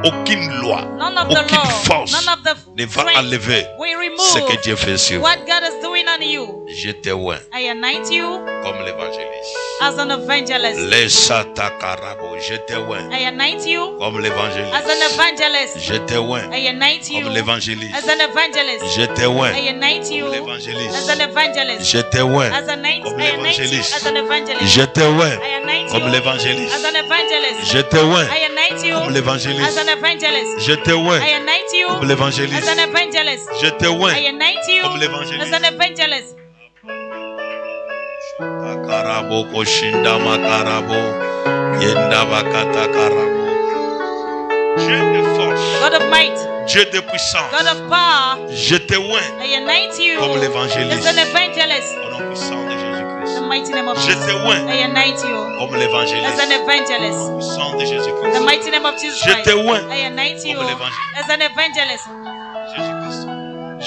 Aucune loi, None of the aucune law, force none of the ne va strength enlever will ce que remove Dieu fait sur vous. what God is doing on you. Je te vois I anoint you comme l'évangéliste. as an evangelist. Les satakarabo, je te vois I anoint you comme as l'évangéliste. an evangelist. Je te vois I anoint you comme l'évangéliste. as an evangelist. Je te vois I anoint you comme as l'évangéliste. an evangelist. Je te vois As an anoint, comme I anoint you l'évangéliste. as an evangelist. Je te vois I anoint comme you l'évangéliste. as an evangelist. Je te vois I anoint you comme as l'évangéliste. an evangelist. Je te vois I anoint you comme as l'évangéliste. an evangelist. Je te vois I anoint you comme as l'évangéliste. an evangelist. Takarabo koshinda makarabo yenda bakata karabo. Dieu de force, God of might, Dieu de puissance. God of power, Je te vois I anoint you comme l'évangéliste. as an evangelist. Au nom puissant de In Jésus-Christ. the mighty name of Je Jesus. te vois I anoint you comme as l'évangéliste. an evangelist. Au nom puissant de In the Jésus-Christ. mighty name of Jesus Je Christ. te vois I anoint you comme l'évangéliste. as an evangelist. Jésus-Christ.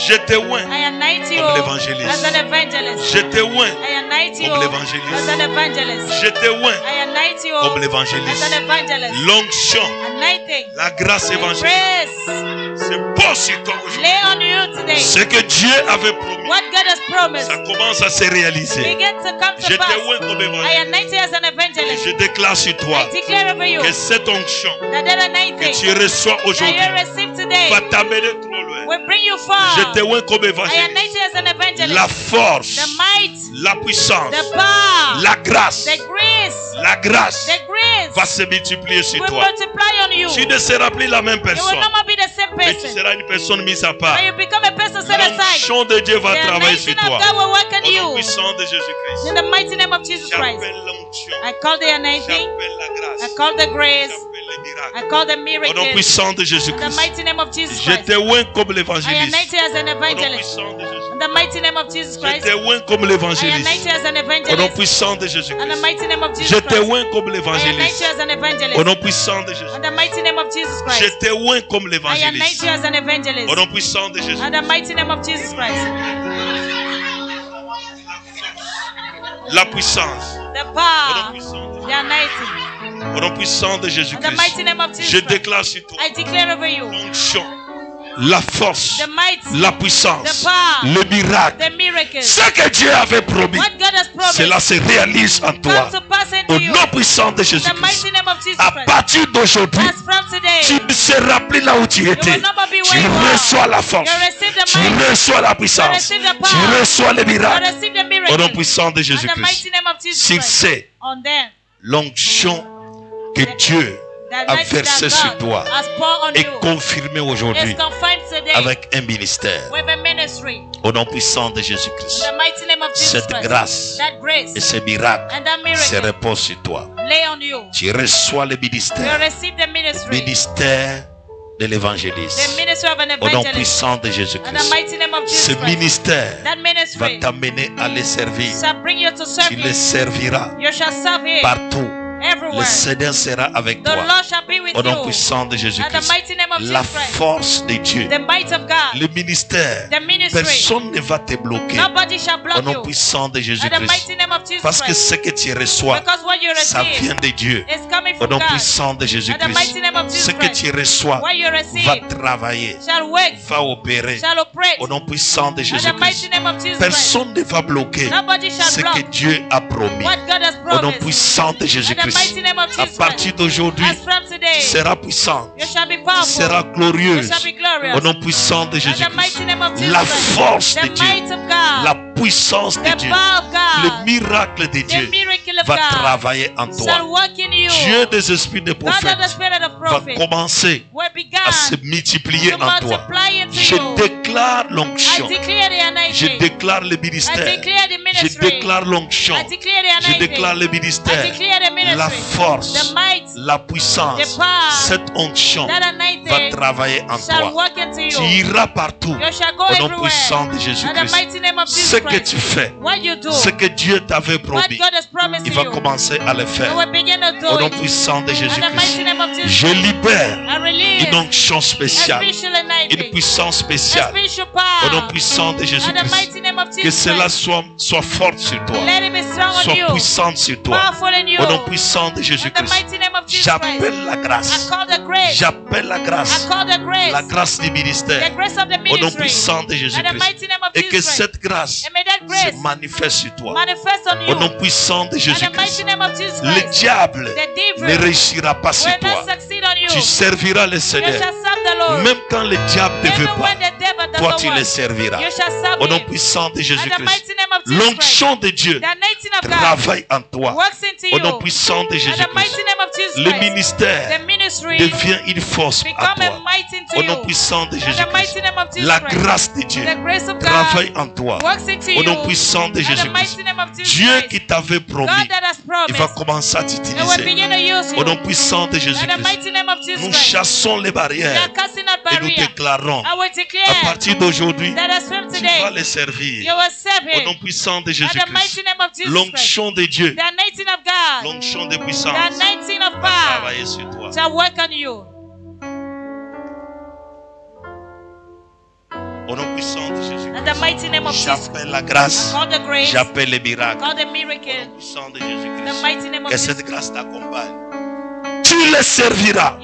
Je te vois I anoint you comme l'évangéliste. as an evangelist. Je te vois I anoint you comme l'évangéliste. as an evangelist. Je te vois I anoint you comme as l'évangéliste. an evangelist. L'onction, Anointing, la grâce évangélique, grace, c'est bon sur toi aujourd'hui. lay on you today. Ce que Dieu avait promis, What God has promised, ça commence à se réaliser. begin to come Je to te pass. vois comme I évangéliste. anoint you as an Et evangelist. je déclare sur toi I declare over you que cette onction that that que anointing tu reçois that aujourd'hui you receive today va t'amener trop loin. will bring you far. Je te vois comme I anoint évangéliste. you as an evangelist. La force, The might, la puissance, the power, la grâce, the grace, la grâce the grace va se multiplier sur will toi. multiply on you. Tu ne seras plus la même You will personne, not more be the same mais tu person. seras une personne mise à part. But you become a person set aside. L'onction de Dieu va The travailler sur anointing of toi. God will work on Au nom you. puissant de Jésus-Christ. In the mighty name of Jesus Christ. J'appelle l'onction. I call the anointing. J'appelle la grâce. I call the grace. J'appelle les miracles. I call the Au nom miracle. puissant de In the Jésus-Christ. mighty name of Jesus Je Christ. te vois comme I l'évangéliste. anoint you as an Au nom evangelist. puissant de Jésus-Christ. In the mighty name of Jesus Je Christ. te vois comme I anoint l'évangéliste. you as an Au nom evangelist. puissant de In the Jésus-Christ. mighty name of Je Jesus te Christ. vois comme I anoint l'évangéliste. you as an Au evangelist. nom puissant de Jésus. In the mighty name of Jesus Je Christ. te vois comme I anoint l'évangéliste. you as an evangelist. Au nom puissant de Jésus. In the mighty name of Jesus Christ. La puissance. The Au nom power, puissant de the anointing. Au nom puissant de In the Jésus-Christ. mighty name of Je Jesus Christ. déclare sur toi I declare over you l'onction, la force, the might, la the puissance, power, le miracle. the miracle. Ce que Dieu avait promis, What God has promised cela se réalise en toi. come to pass into Au you. nom puissant de In the Jésus-Christ. mighty name of Jesus À Christ. partir d'aujourd'hui, As from today, tu ne seras plus là où tu you étais. will not be Tu where you are. reçois la force. You receive the Tu might. reçois la You puissance. receive the Tu power. reçois le You miracle. receive the Au nom miracle. puissant de In the mighty Jésus-Christ. name of Jesus Sur Christ. c'est On them. l'onction que Dieu That a light versée that sur God toi has poured on est you confirmée is aujourd'hui confirmed today avec un ministère. with a ministry. Au nom puissant de In Jésus-Christ. the mighty name of Jesus Cette Christ. grâce That grace et ce miracle and that se miracle reposent sur toi. lay on you. Tu reçois le You ministère. receive the ministry. Ministère de The l'évangéliste. ministry of an Au nom evangelist. puissant de In the Jésus-Christ. mighty name of Ce Jesus Christ. ministère That va ministry t'amener à les servir. shall bring you to serve Tu him. les serviras You shall serve him partout. Le everywhere. Seigneur sera avec The toi. Lord shall be with Au nom you. puissant de In the Jésus-Christ. mighty name of La Jesus Christ. force de Dieu. The might of God. Le ministère. The ministry. Personne ne va te bloquer. Nobody shall Au block nom you. puissant de In the Jésus-Christ. mighty name of Jesus Parce que Christ. ce que tu reçois, Because what you ça receive vient de Dieu. is coming Au from nom God. puissant de In the Jésus-Christ. mighty name of Ce Jesus que Christ. tu reçois What you va receive travailler, shall work, va opérer. shall operate. Au nom puissant de In the mighty Jésus-Christ. name of Jesus Christ. Personne ne va bloquer Nobody shall ce que block Dieu a promis. what God has Au nom promised. puissant de In the Jésus-Christ. mighty name of À Jesus partir Christ. d'aujourd'hui, As from today, tu seras puissant. you shall be Tu powerful. seras You glorieuse. shall be glorious. Au nom puissant de In the mighty Jésus-Christ. name of Jesus La Christ. force de The Dieu, might of God. la puissance de The Dieu, power of le God. miracle de The Dieu miracle of va God travailler en shall toi. work in you. Dieu des esprits de God of the prophètes spirit of va prophet commencer will à se begin multiplier to en toi. multiply into Je you. déclare I l'onction. declare the Je anointing. déclare le I ministère. declare the Je ministry. déclare l'onction. I declare the Je anointing. déclare le I ministère. declare the La ministry. force, The might, la puissance, the power, cette onction that va anointing travailler en toi. Tu iras partout au nom puissant de Jésus-Christ. Ce que tu fais, ce que Dieu t'avait promis, il va commencer à le faire au nom puissant de Jésus-Christ. Je libère une onction spéciale, une puissance spéciale au nom puissant de Jésus-Christ. Que cela soit fort sur toi, soit puissante sur toi au nom puissant de Jésus-Christ. J'appelle la grâce, j'appelle la grâce du ministère au nom puissant de Jésus-Christ. Et que cette grâce se manifeste sur toi au nom puissant de Jésus-Christ. Le diable ne réussira pas sur toi. Tu serviras le Seigneur. Même quand le diable ne veut pas, toi tu le serviras au nom puissant de Jésus-Christ. L'onction de Dieu travaille en toi au nom puissant de Jésus-Christ. Le ministère devient une force à toi au nom puissant de Jésus-Christ. La grâce de Dieu travaille en toi au nom puissant de Jésus-Christ. Dieu qui t'avait promis, il va commencer à t'utiliser au nom puissant de Jésus-Christ. Nous chassons les barrières et nous déclarons à partir d'aujourd'hui, tu vas les servir au nom puissant de Jésus-Christ. L'onction de Dieu, l'onction de puissance va travailler sur toi. Au nom puissant de Jésus-Christ, j'appelle la grâce, j'appelle les miracles. Au nom puissant de Jésus-Christ, que cette grâce t'accompagne. Tu le serviras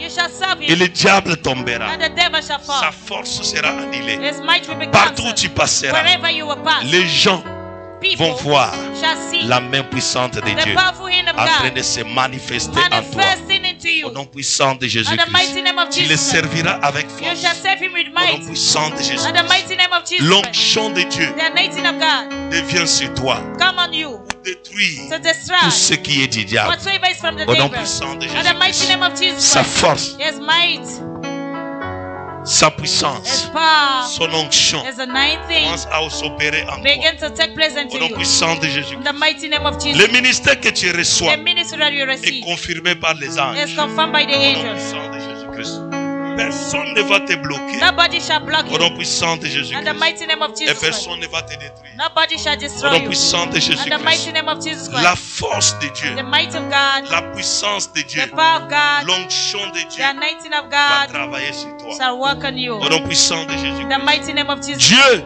et le diable tombera. Sa force sera annulée. Partout où tu passeras, les gens vont voir la main puissante de Dieu en train de se manifester en toi. Au nom puissant de Jésus-Christ, tu le serviras avec force. Au nom puissant de Jésus-Christ, l'onction de Dieu devient sur toi pour détruire tout ce qui est du diable. Au nom puissant de Jésus-Christ, sa force, sa puissance, son onction commence à s'opérer en toi. Au nom puissant de Jésus-Christ. Le ministère que tu reçois est confirmé par les anges. Au nom puissant de Jésus-Christ. Personne ne va te bloquer. Au nom puissant de Jésus-Christ. Et personne ne va te détruire. Au nom puissant de Jésus-Christ. La force de Dieu, la puissance de Dieu, l'onction de Dieu va travailler sur toi. Au nom puissant de Jésus-Christ. Dieu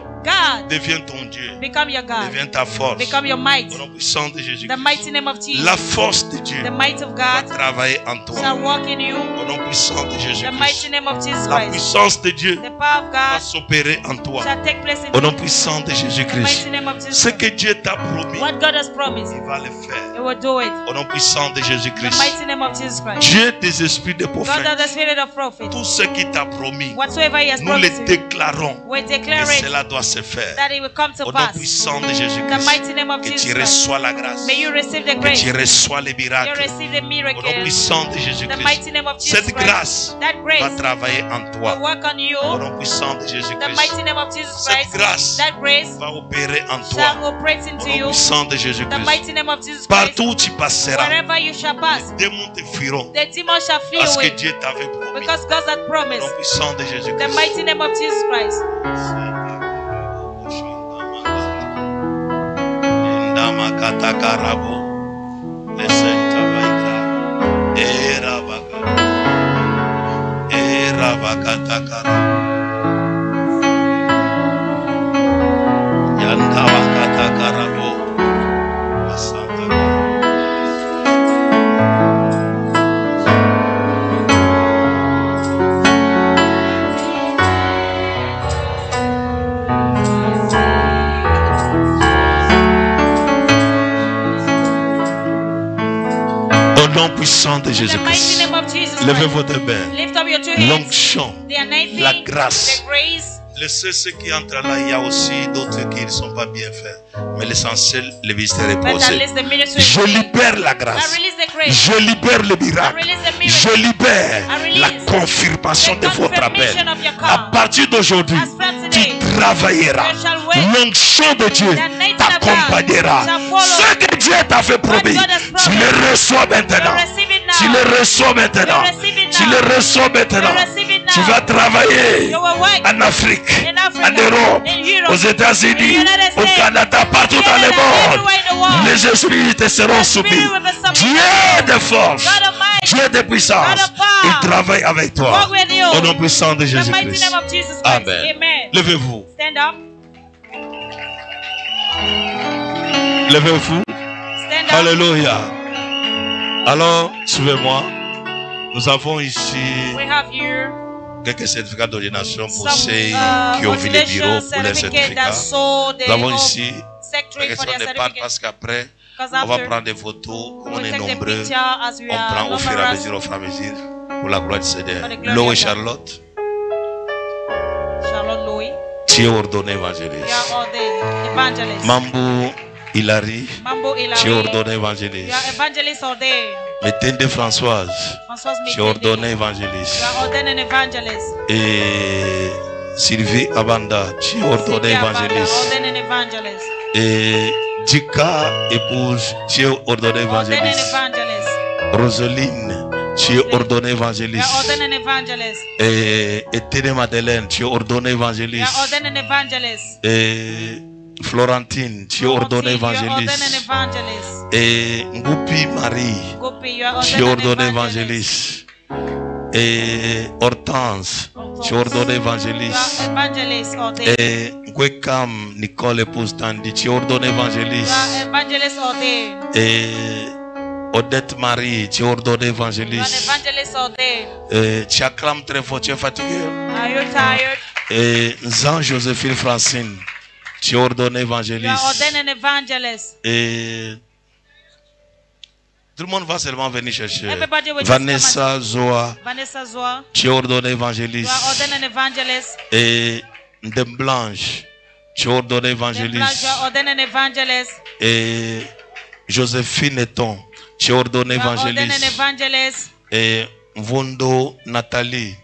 devient ton Dieu, devient ta force. Au nom puissant de Jésus-Christ. La force de Dieu va travailler en toi. Au nom puissant de Jésus-Christ. La puissance de Dieu va s'opérer en toi. Au nom puissant de Jésus-Christ. Ce que Dieu t'a promis, il va le faire. Au nom puissant de Jésus-Christ. Dieu des esprits de prophètes, tout ce qu'il t'a promis, nous le déclarons que cela doit se faire. Au nom puissant de Jésus-Christ, que tu reçois la grâce, que tu reçois les miracles. Au nom puissant de Jésus-Christ, cette grâce va travailler en toi. Au nom puissant de Jésus-Christ, cette grâce va opérer en toi. Au nom puissant de Jésus-Christ, partout où tu passeras, les démons te fuiront parce que Dieu t'avait promis. Au nom puissant de Jésus-Christ. Katakarabo, Lesentavaika, Erabakatakara, Yandavakatakarabo, Au nom puissant de Jésus-Christ, levez votre mains. L'onction, la grâce. Laissez ceux qui entrent là, il y a aussi d'autres qui ne sont pas bien faits. Mais l'essentiel, le ministère est posé. Je libère la grâce. Je libère le miracle. Je libère la confirmation de votre appel. À partir d'aujourd'hui, tu travailleras. L'onction de Dieu t'accompagnera. Ce que Dieu t'a fait promis, tu le reçois maintenant. Tu le reçois maintenant. Tu le reçois maintenant. Tu vas travailler en Afrique, en Europe, aux États-Unis, au Canada, partout dans le monde. Les esprits te seront soumis. Dieu de force, Dieu de puissance, il travaille avec toi. Au nom puissant de Jésus-Christ. Amen. Levez-vous. Levez-vous. Alléluia. Alors, suivez-moi. Nous avons ici quelques certificats d'ordination pour ceux qui ont vu les bureaux pour les certificats. Nous avons ici quelques questions de panne parce qu'après, on va prendre des photos. Comme on est nombreux, on prend au fur et à mesure, pour la gloire du Seigneur. Loé Charlotte. Tu es ordonné évangéliste. Mambo Hilary. Tu es ordonné évangéliste. Métende Françoise. Tu es ordonné évangéliste. Et Sylvie Abanda. Tu es ordonné évangéliste. Et Dika épouse. Tu es ordonné évangéliste. Roseline. Tu es ordonné évangéliste. Et Téné Madeleine, tu es ordonné évangéliste. Et Florentine, tu es ordonné évangéliste. Et Ngoupi Marie, tu es ordonné évangéliste. Et Hortense, tu es ordonné évangéliste. Et Ngwekam Nicole épouse Tandi, tu es ordonné évangéliste. Et Odette Marie, tu es ordonné évangéliste. Tu acclames très fort, tu es fatigué. Et Jean Joséphine Francine, tu es ordonné évangéliste. Et tout le monde va seulement venir chercher. Vanessa Zoa, tu es ordonné évangéliste. Et Ndem Blanche, tu es ordonné évangéliste. Et Joséphine Eton, tu es ordonné évangéliste. Et Vondo Nathalie,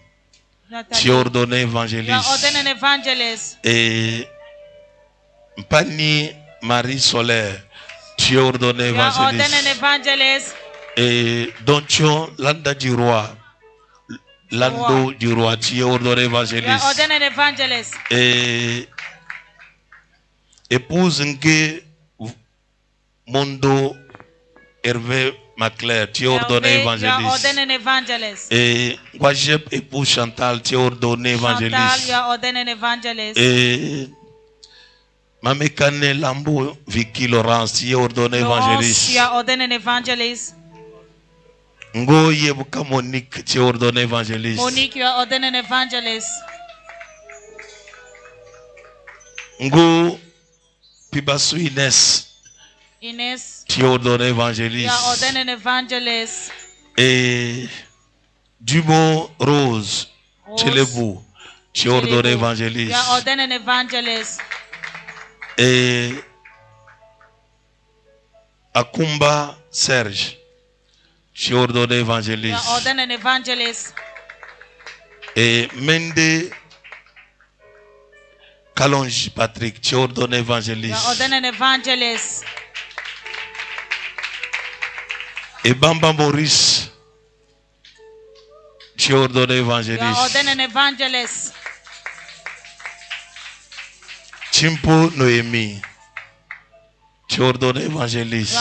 tu es ordonné évangéliste. Et Pani Marie Solaire, tu es ordonné évangéliste. Et Doncho Landa du Roi, Lando du Roi, tu es ordonné évangéliste. Et épouse Nge Mondo Hervé Maclair, tu es ordonné évangéliste. Et Wajeb épouse Chantal, tu es ordonné évangéliste. Et Mamekane Lambo Vicky Laurence, tu es ordonné évangéliste. Ngo Yebuka Monique, tu es ordonné évangéliste. Ngo Pibasu Inès, tu es ordonné évangéliste. Et Dumont Rose, Tchelebou, tu es ordonné évangéliste. Et Akumba Serge, tu es ordonné évangéliste. Et Mende Kalonji Patrick, tu es ordonné évangéliste. Et Bamba Maurice, tu es ordonné évangéliste. Chimpo Noémie, tu es ordonné évangéliste.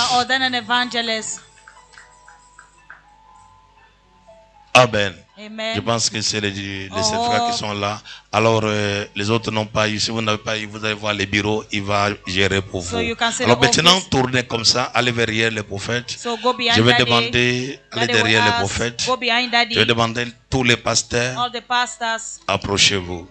Amen. Je pense que c'est les certificats qui sont là. Alors, les autres n'ont pas eu. Si vous n'avez pas eu, vous allez voir les bureaux, il va gérer pour vous. Alors, maintenant, tournez comme ça, allez derrière les prophètes. Je vais demander, allez derrière les prophètes. Je vais demander tous les pasteurs, approchez-vous.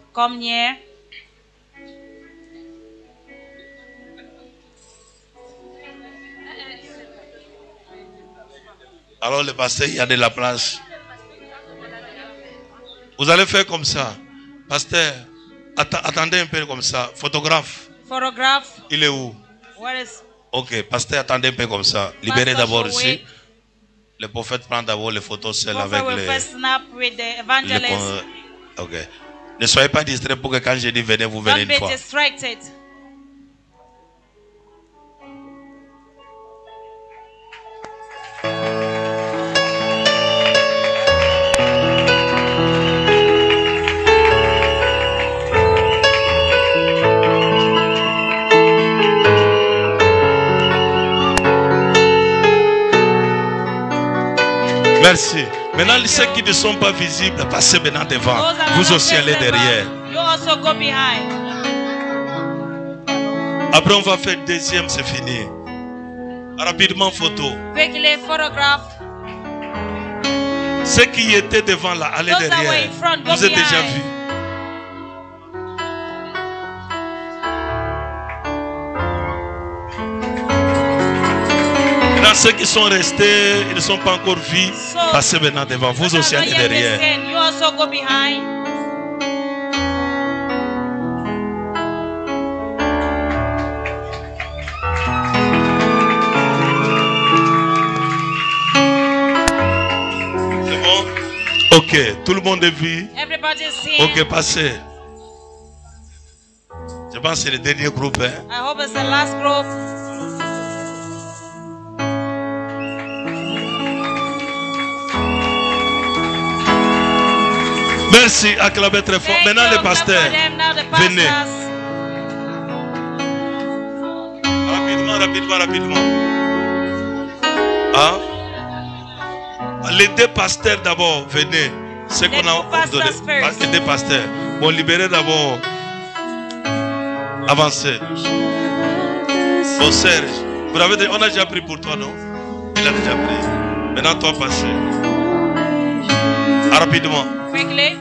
Alors, les pasteurs, il y a de la place. Vous allez faire comme ça. Pasteur, attendez un peu comme ça. Photographe. Il est où? Ok, pasteur, attendez un peu comme ça. Libérez d'abord ici. Le prophète prend d'abord les photos seules avec les ok. Ne soyez pas distraits pour que quand je dis venez, vous venez une fois. Merci. Maintenant, ceux qui ne sont pas visibles, passez maintenant devant. Vous aussi allez derrière. Après, on va faire deuxième, c'est fini. Rapidement, photo. Ceux qui étaient devant là, allez derrière. Vous êtes déjà vus. Dans ceux qui sont restés, ils ne sont pas encore vus. Passez maintenant devant. Vous aussi allez derrière. C'est bon? Ok, tout le monde est vu. Ok, passez. Je pense que c'est le dernier groupe. Hein? I hope it's the last group. Merci, acclamez très fort. Maintenant les pasteurs, venez. Rapidement. Hein? Les deux pasteurs d'abord, venez. C'est qu'on a donné. Les deux pasteurs. Bon, libérez d'abord. Avancez. Bon, Serge, on a déjà pris pour toi, non? Il a déjà pris. Maintenant, toi, passez. Rapidement. Quickly.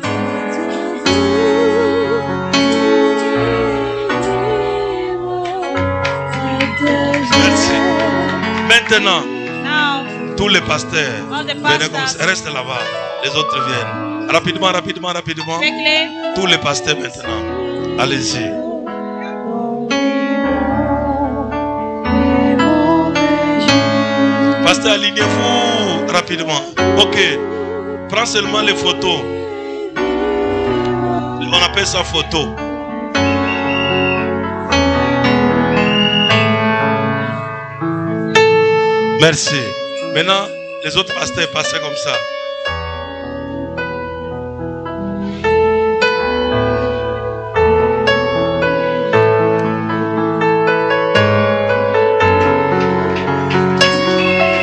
Merci. Maintenant, tous les pasteurs, venez comme ça. Reste là-bas. Les autres viennent. Rapidement. Quickly. Tous les pasteurs maintenant. Allez-y. Pasteur, alignez-vous rapidement. Ok. Prends seulement les photos. On appelle ça photo. Merci. Maintenant, les autres pasteurs passaient comme ça.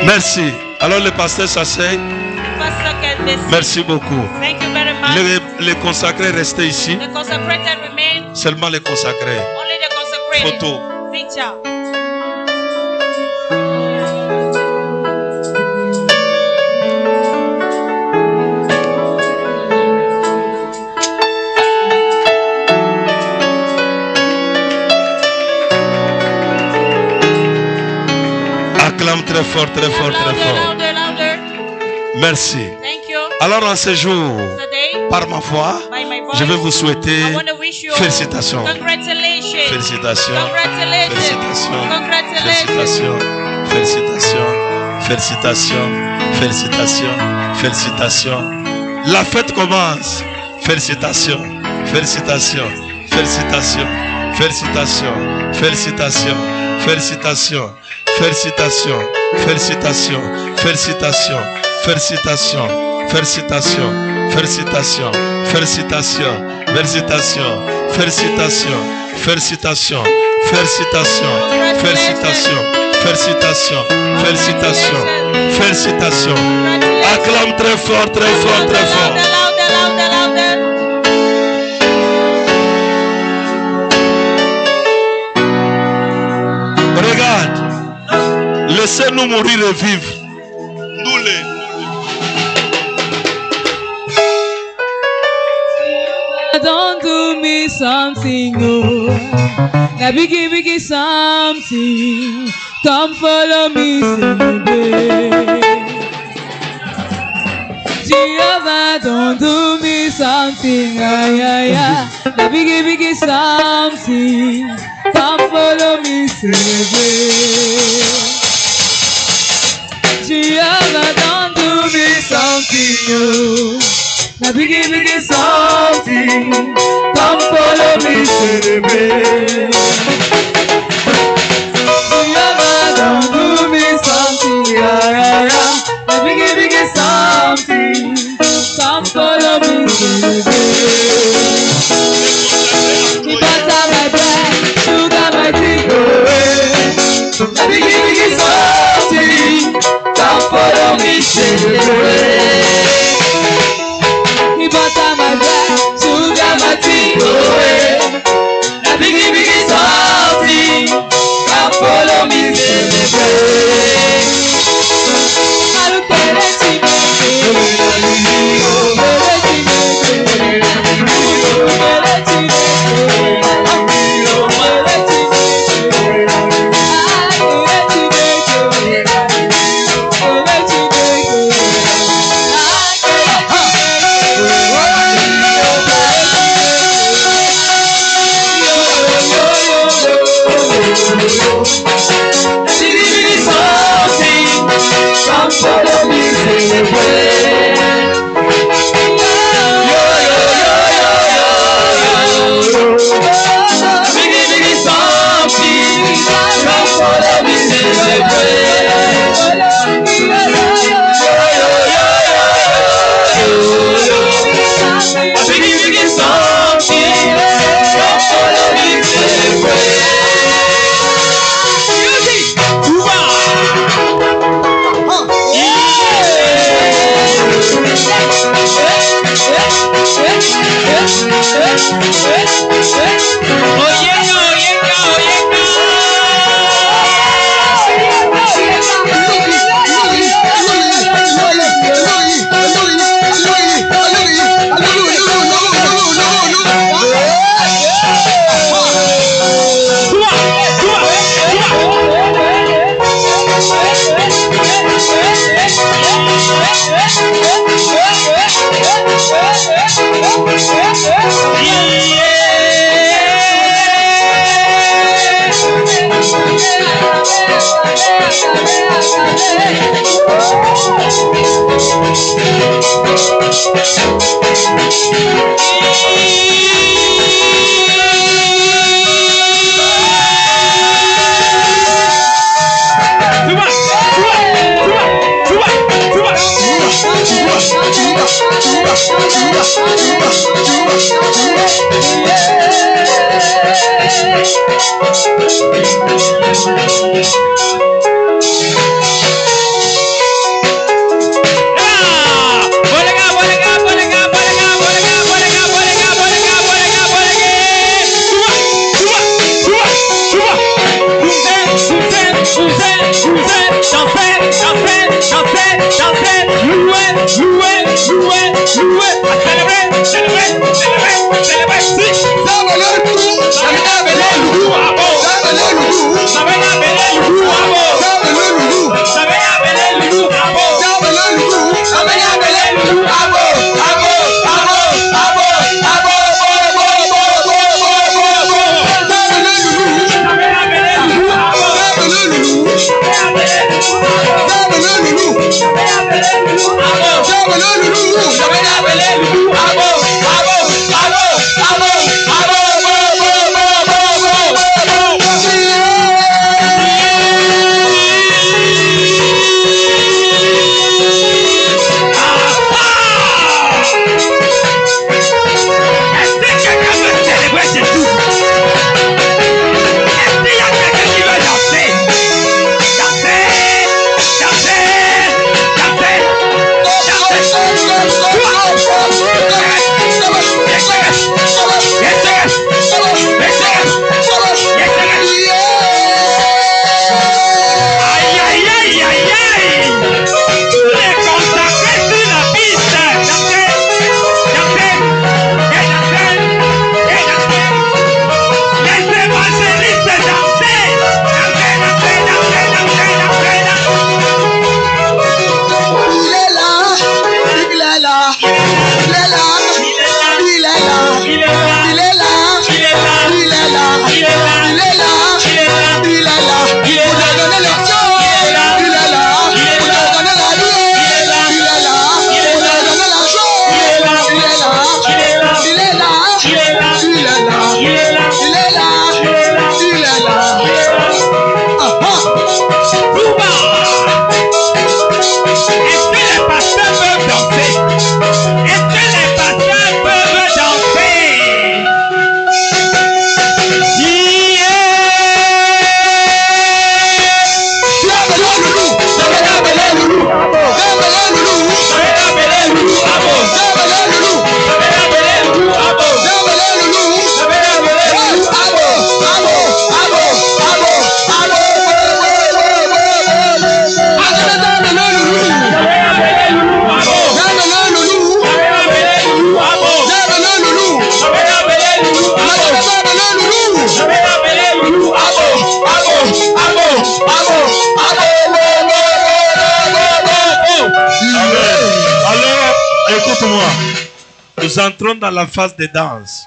Merci. Alors les pasteurs s'asseyent. Merci beaucoup. Les consacrés restaient ici. Seulement les consacrés. Photo. Acclame très fort. Merci. Alors en ce jour, par ma foi, je vais vous souhaiter félicitations. Félicitations. La fête commence. Félicitations. Acclame très fort. Regarde, laissez-nous mourir et vivre. Nous les. Don't do me something, oh. Now biggie something. Come follow me, baby. Jehovah, don't do me something, yeah. Now biggie something. Come follow me, baby. Jehovah, don't do me something, oh. Now biggie something. Come follow me, baby. Jehovah, don't do me something, yeah. Now biggie something. Come follow me, baby. Me butter my bread, sugar my tea, oh. Now biggie something. Come follow me. me celebrate. He butter my bread, sugar my tea, oh, na biggie biggie salty, come follow me celebrate. I look at it, see écoute-moi. Nous entrons dans la phase de danse.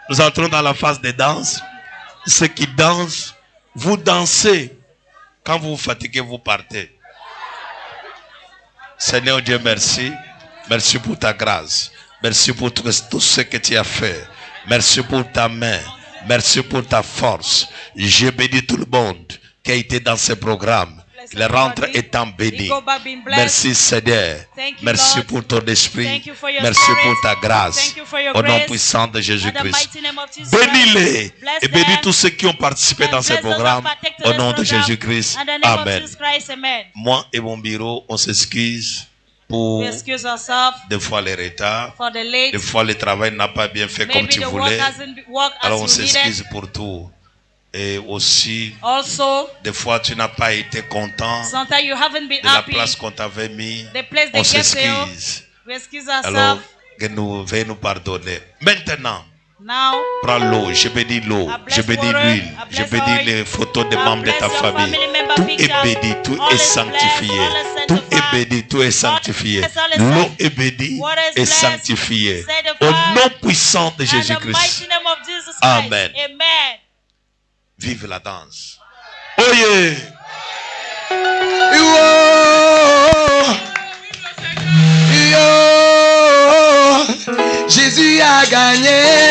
Nous entrons dans la phase de danse. Ceux qui dansent, vous dansez. Quand vous vous fatiguez, vous partez. Seigneur Dieu, merci. Merci pour ta grâce. Merci pour tout ce que tu as fait. Merci pour ta main. Merci pour ta force. Je bénis tout le monde qui a été dans ce programme. Il rentre étant béni. Merci Seigneur. Merci pour ton esprit. Merci pour ta grâce. Au nom puissant de Jésus-Christ. Bénis-les et bénis tous ceux qui ont participé dans ce programme. Au nom de Jésus-Christ. Amen. Moi et mon bureau, on s'excuse pour des fois les retards. Des fois le travail n'a pas bien fait comme tu voulais. Alors on s'excuse pour tout. Et aussi, des fois tu n'as pas été content de la place qu'on t'avait mis. On s'excuse. Alors, veuillez nous pardonner. Maintenant, prends l'eau, je bénis l'eau, je bénis l'huile, je bénis les photos des membres de ta famille. Tout est béni, tout est sanctifié. Tout est béni, tout est sanctifié. L'eau est bénie et sanctifiée. Au nom puissant de Jésus-Christ. Amen. Vive la danse. Oh yeah. Jésus a gagné.